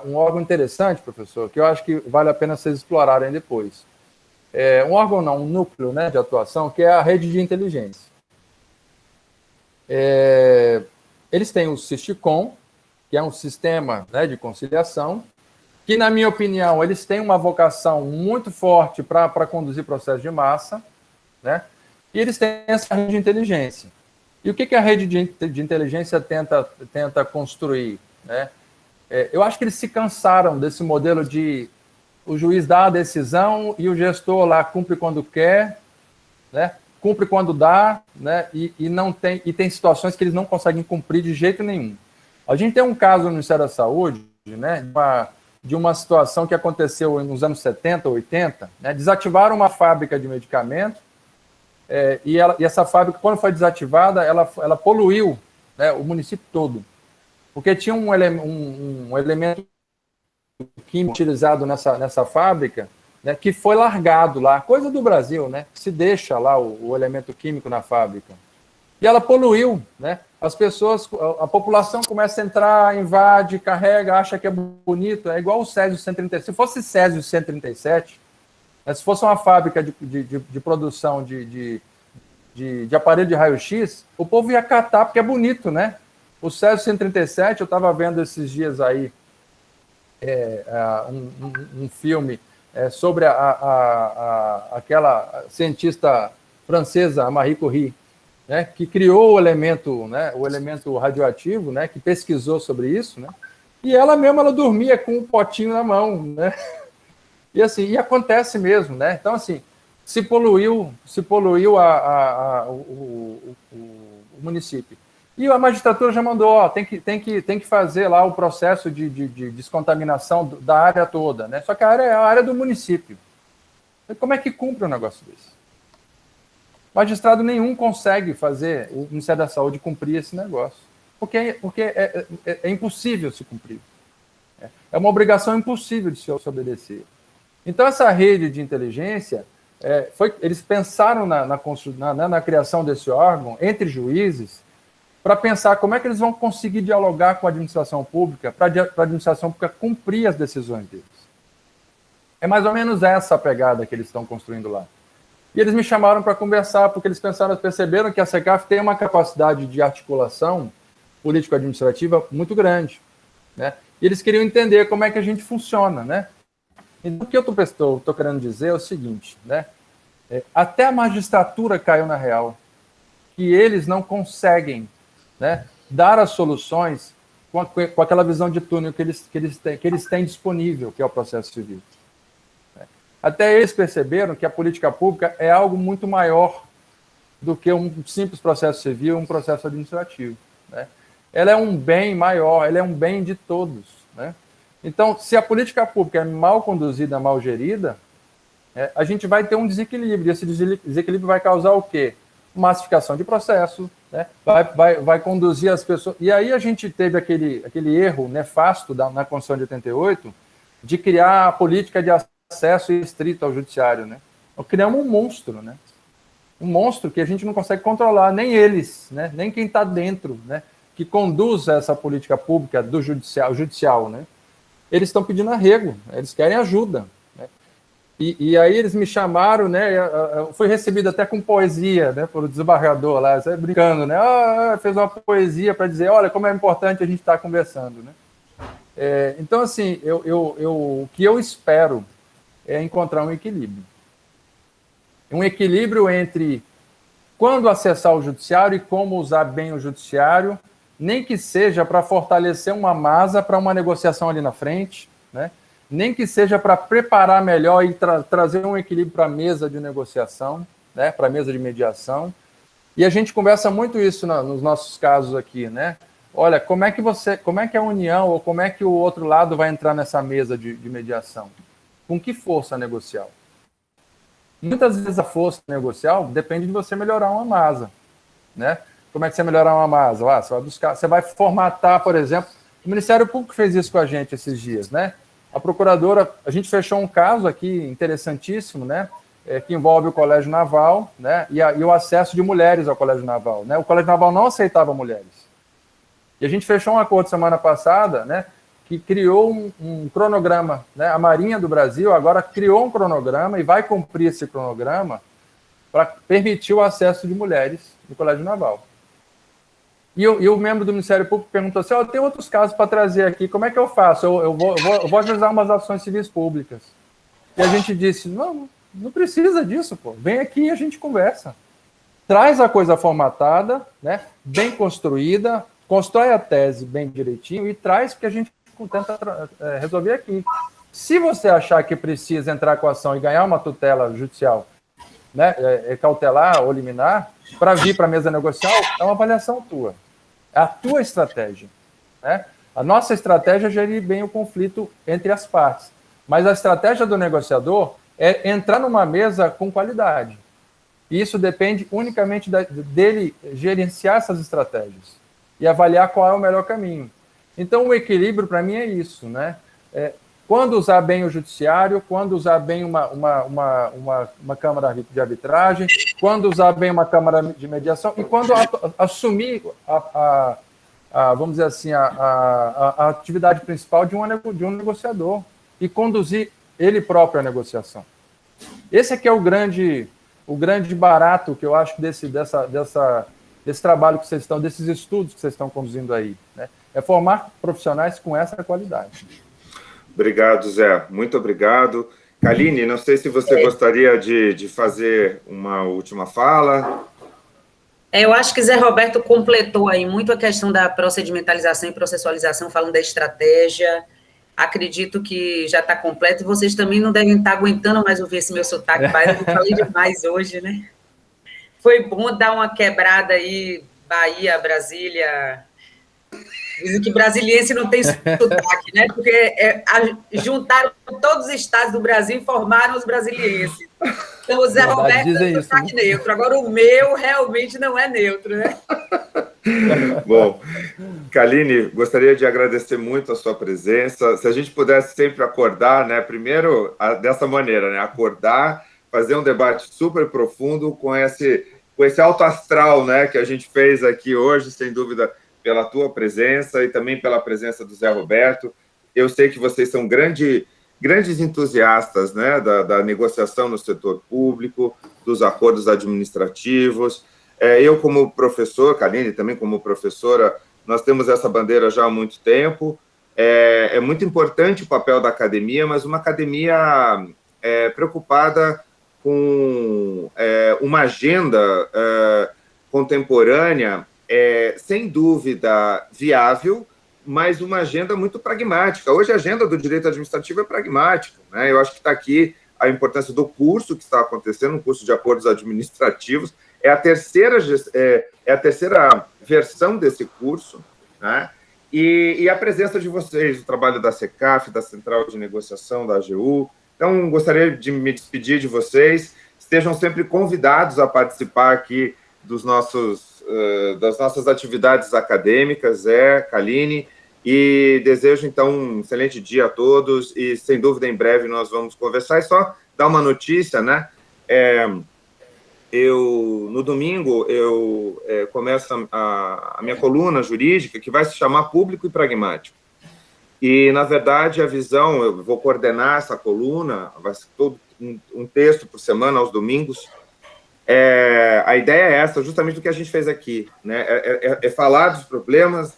um órgão interessante, professor, que eu acho que vale a pena vocês explorarem depois. Um órgão não, um núcleo, né, de atuação, que é a rede de inteligência. Eles têm o SISTICOM, que é um sistema, né, de conciliação, que, na minha opinião, eles têm uma vocação muito forte para conduzir processos de massa, né, e eles têm essa rede de inteligência. E o que a rede de inteligência tenta construir? Né? Eu acho que eles se cansaram desse modelo de o juiz dá a decisão e o gestor lá cumpre quando quer, né? Cumpre quando dá, né? E tem situações que eles não conseguem cumprir de jeito nenhum. A gente tem um caso no Ministério da Saúde, né, de uma situação que aconteceu nos anos 70, 80, né? Desativaram uma fábrica de medicamentos, e essa fábrica, quando foi desativada, ela poluiu, né, o município todo, porque tinha um elemento químico utilizado nessa fábrica, né, que foi largado lá, coisa do Brasil, né, que se deixa lá o elemento químico na fábrica. E ela poluiu, né? As pessoas, a população começa a entrar, invade, carrega, acha que é bonito, é igual o Césio 137. Se fosse Césio 137, Se fosse uma fábrica de produção de aparelho de raio-x, o povo ia catar porque é bonito, né? O Césio 137, eu estava vendo esses dias aí um filme sobre aquela cientista francesa, a Marie Curie, né, que criou o elemento radioativo, né, que pesquisou sobre isso, né, e ela mesma ela dormia com um potinho na mão, né, e assim, e acontece mesmo, né, então assim, se poluiu o município. E a magistratura já mandou, tem que fazer lá o processo de descontaminação da área toda, né? Só que a área é a área do município. E como é que cumpre um negócio desse? Magistrado nenhum consegue fazer o Ministério da Saúde cumprir esse negócio, porque é impossível se cumprir. É uma obrigação impossível de se obedecer. Então, essa rede de inteligência, eles pensaram na criação desse órgão, entre juízes, para pensar como é que eles vão conseguir dialogar com a administração pública, para a administração pública cumprir as decisões deles. É mais ou menos essa a pegada que eles estão construindo lá. E eles me chamaram para conversar, porque eles perceberam que a SECAF tem uma capacidade de articulação político-administrativa muito grande, né? E eles queriam entender como é que a gente funciona, né? Então, o que eu estou querendo dizer é o seguinte, né? Até a magistratura caiu na real, que eles não conseguem, né, dar as soluções com aquela visão de túnel que eles têm disponível, que é o processo civil. Até eles perceberam que a política pública é algo muito maior do que um simples processo civil, um processo administrativo, né? Ela é um bem maior, ela é um bem de todos, né? Então, se a política pública é mal conduzida, mal gerida, a gente vai ter um desequilíbrio, e esse desequilíbrio vai causar o quê? Massificação de processo, né? vai conduzir as pessoas... E aí a gente teve aquele erro nefasto na Constituição de 88 de criar a política de acesso estrito ao judiciário, né? Nós criamos um monstro, né? Um monstro que a gente não consegue controlar, nem eles, né? Nem quem está dentro, né? Que conduz essa política pública do judicial, né? Eles estão pedindo arrego, eles querem ajuda. E aí eles me chamaram, né? Eu fui recebido até com poesia, né? Pelo desembargador lá, brincando, né? Fez uma poesia para dizer, olha, como é importante a gente estar conversando, né? Então, assim, o que eu espero é encontrar um equilíbrio. Um equilíbrio entre quando acessar o judiciário e como usar bem o judiciário, nem que seja para fortalecer uma masa para uma negociação ali na frente, né? Nem que seja para preparar melhor e trazer um equilíbrio para a mesa de negociação, né, para a mesa de mediação. E a gente conversa muito isso nos nossos casos aqui, né? Olha, como é que a União ou como é que o outro lado vai entrar nessa mesa de mediação? Com que força negocial? Muitas vezes a força negocial depende de você melhorar uma masa, né? Como é que você melhorar uma masa? Você vai formatar, por exemplo, o Ministério Público fez isso com a gente esses dias, né? A procuradora, a gente fechou um caso aqui interessantíssimo, né, que envolve o Colégio Naval, né, e o acesso de mulheres ao Colégio Naval, né? O Colégio Naval não aceitava mulheres. E a gente fechou um acordo semana passada, né, que criou um cronograma, né? A Marinha do Brasil agora criou um cronograma e vai cumprir esse cronograma para permitir o acesso de mulheres no Colégio Naval. E o membro do Ministério Público perguntou assim, tem outros casos para trazer aqui, como é que eu faço? Eu vou ajuizar umas ações civis públicas. E a gente disse, não precisa disso, pô. Vem aqui e a gente conversa. Traz a coisa formatada, né, bem construída, constrói a tese bem direitinho e traz que a gente tenta resolver aqui. Se você achar que precisa entrar com a ação e ganhar uma tutela judicial, né, cautelar ou liminar, para vir para a mesa negocial, é uma avaliação tua. É a tua estratégia, né? A nossa estratégia é gerir bem o conflito entre as partes. Mas a estratégia do negociador é entrar numa mesa com qualidade. E isso depende unicamente dele gerenciar essas estratégias e avaliar qual é o melhor caminho. Então, o equilíbrio, para mim, é isso, né? Quando usar bem o judiciário, quando usar bem uma Câmara de Arbitragem, quando usar bem uma Câmara de Mediação e quando assumir, vamos dizer assim, a atividade principal de um negociador e conduzir ele próprio a negociação. Esse aqui é o grande barato que eu acho desse trabalho que vocês estão, desses estudos que vocês estão conduzindo aí, né? É formar profissionais com essa qualidade. Obrigado, Zé. Muito obrigado. Kaline, não sei se você gostaria de fazer uma última fala. Eu acho que Zé Roberto completou aí muito a questão da procedimentalização e processualização, falando da estratégia. Acredito que já está completo, e vocês também não devem estar aguentando mais ouvir esse meu sotaque baiano, eu falei demais hoje, né? Foi bom dar uma quebrada aí, Bahia, Brasília. Dizem que brasiliense não tem sotaque, né? Porque juntaram todos os estados do Brasil e formaram os brasilienses. Então, o Zé Roberto é sotaque neutro. Agora, o meu realmente não é neutro, né? Bom, Kaline, gostaria de agradecer muito a sua presença. Se a gente pudesse sempre acordar, né? Primeiro, dessa maneira, né? Acordar, fazer um debate super profundo com esse alto astral, né? Que a gente fez aqui hoje, sem dúvida, pela tua presença e também pela presença do Zé Roberto. Eu sei que vocês são grandes entusiastas, né, da negociação no setor público, dos acordos administrativos. Eu, como professor, Kaline, também como professora, nós temos essa bandeira já há muito tempo. É muito importante o papel da academia, mas uma academia preocupada com uma agenda contemporânea, sem dúvida viável, mas uma agenda muito pragmática. Hoje a agenda do direito administrativo é pragmática, né? Eu acho que está aqui a importância do curso que está acontecendo, um curso de acordos administrativos. É a terceira versão desse curso, né? E a presença de vocês, o trabalho da SECAF, da Central de Negociação, da AGU. Então, gostaria de me despedir de vocês. Estejam sempre convidados a participar aqui das nossas atividades acadêmicas, Kaline, e desejo, então, um excelente dia a todos, e, sem dúvida, em breve nós vamos conversar. E só dar uma notícia, né? No domingo, eu começo a minha coluna jurídica, que vai se chamar Público e Pragmático. E, na verdade, a visão, eu vou coordenar essa coluna, vai ser todo um texto por semana, aos domingos. A ideia é essa, justamente do que a gente fez aqui, né? Falar dos problemas,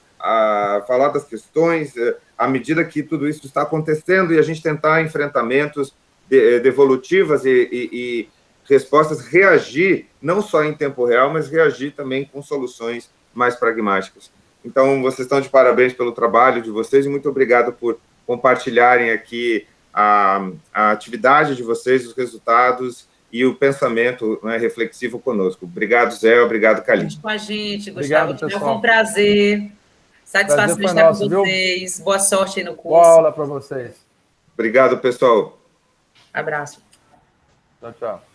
falar das questões, à medida que tudo isso está acontecendo, e a gente tentar enfrentamentos devolutivas e respostas, reagir, não só em tempo real, mas reagir também com soluções mais pragmáticas. Então, vocês estão de parabéns pelo trabalho de vocês, e muito obrigado por compartilharem aqui a atividade de vocês, os resultados e o pensamento, né, reflexivo conosco. Obrigado, Zé. Obrigado, Kaline. Com a gente, Gustavo. Obrigado, foi um prazer. Satisfação de estar com vocês. Viu? Boa sorte aí no curso. Boa aula para vocês. Obrigado, pessoal. Abraço. Tchau, tchau.